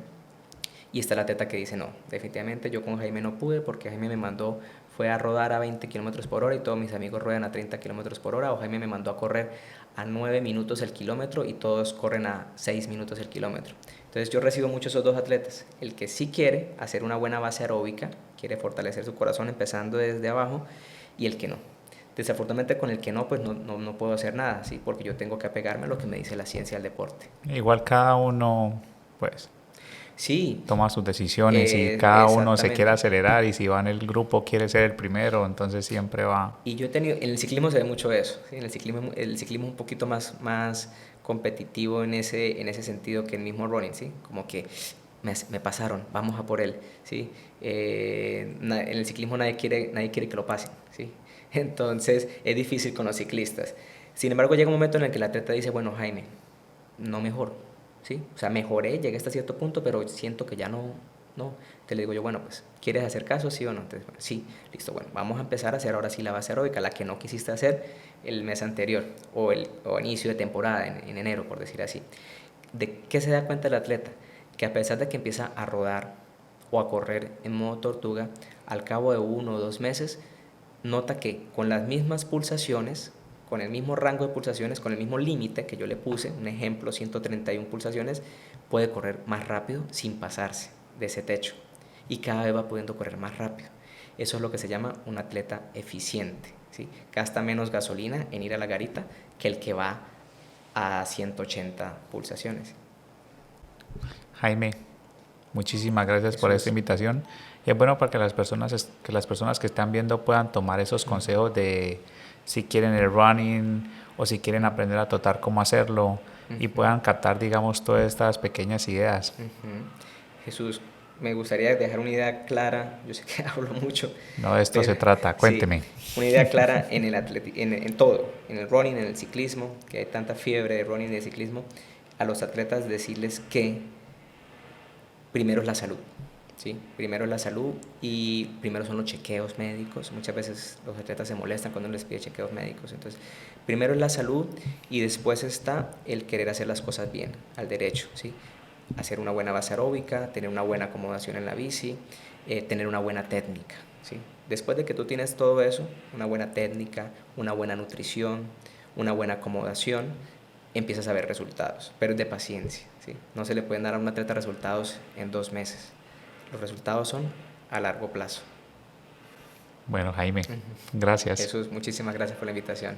Y está el atleta que dice, no, definitivamente yo con Jaime no pude porque Jaime me mandó, fue a rodar a 20 kilómetros por hora y todos mis amigos ruedan a 30 kilómetros por hora, o Jaime me mandó a correr a 9 minutos el kilómetro y todos corren a 6 minutos el kilómetro. Entonces yo recibo mucho esos dos atletas, el que sí quiere hacer una buena base aeróbica, quiere fortalecer su corazón empezando desde abajo, y el que no. Desafortunadamente con el que no, pues no puedo hacer nada, ¿sí? Porque yo tengo que apegarme a lo que me dice la ciencia del deporte. Igual cada uno, pues, Sí, toma sus decisiones y cada uno se quiere exactamente. acelerar y si va en el grupo quiere ser el primero, entonces siempre va. Y yo he tenido, en el ciclismo se ve mucho eso, ¿sí? En el ciclismo es un poquito más competitivo en ese sentido que el mismo running, ¿sí? Como que me pasaron, vamos a por él, ¿sí? En el ciclismo nadie quiere que lo pasen, ¿sí? Entonces es difícil con los ciclistas. Sin embargo, llega un momento en el que el atleta dice, bueno, Jaime, no mejoro, ¿sí? O sea, mejoré, llegué hasta cierto punto, pero siento que ya no. Te le digo yo, bueno, pues, ¿quieres hacer caso, sí o no? Entonces, bueno, sí, listo, bueno, vamos a empezar a hacer ahora sí la base aeróbica, la que no quisiste hacer el mes anterior o inicio de temporada, en enero, por decir así. ¿De qué se da cuenta el atleta? Que a pesar de que empieza a rodar o a correr en modo tortuga, al cabo de 1 o 2 meses, nota que con las mismas pulsaciones, con el mismo rango de pulsaciones, con el mismo límite que yo le puse, un ejemplo, 131 pulsaciones, puede correr más rápido sin pasarse de ese techo. Y cada vez va pudiendo correr más rápido. Eso es lo que se llama un atleta eficiente, ¿sí? Gasta menos gasolina en ir a la garita que el que va a 180 pulsaciones. Jaime, muchísimas gracias por esta Jesús. invitación. Y es bueno para que las personas que están viendo puedan tomar esos consejos de si quieren el running o si quieren aprender a trotar, cómo hacerlo y puedan captar, digamos, todas estas pequeñas ideas. Jesús, me gustaría dejar una idea clara, yo sé que hablo mucho, No de esto pero se trata, sí, cuénteme. una idea clara en en todo, en el running, en el ciclismo, que hay tanta fiebre de running y de ciclismo, a los atletas decirles que primero es la salud, ¿sí? Primero es la salud y primero son los chequeos médicos. Muchas veces los atletas se molestan cuando uno les pide chequeos médicos. Entonces, primero es la salud y después está el querer hacer las cosas bien, al derecho, ¿sí? Hacer una buena base aeróbica, tener una buena acomodación en la bici, tener una buena técnica, ¿sí? Después de que tú tienes todo eso, una buena técnica, una buena nutrición, una buena acomodación, empiezas a ver resultados, pero es de paciencia, ¿sí? No se le pueden dar a un atleta resultados en 2 meses. Los resultados son a largo plazo. Bueno, Jaime, gracias. Jesús, muchísimas gracias por la invitación.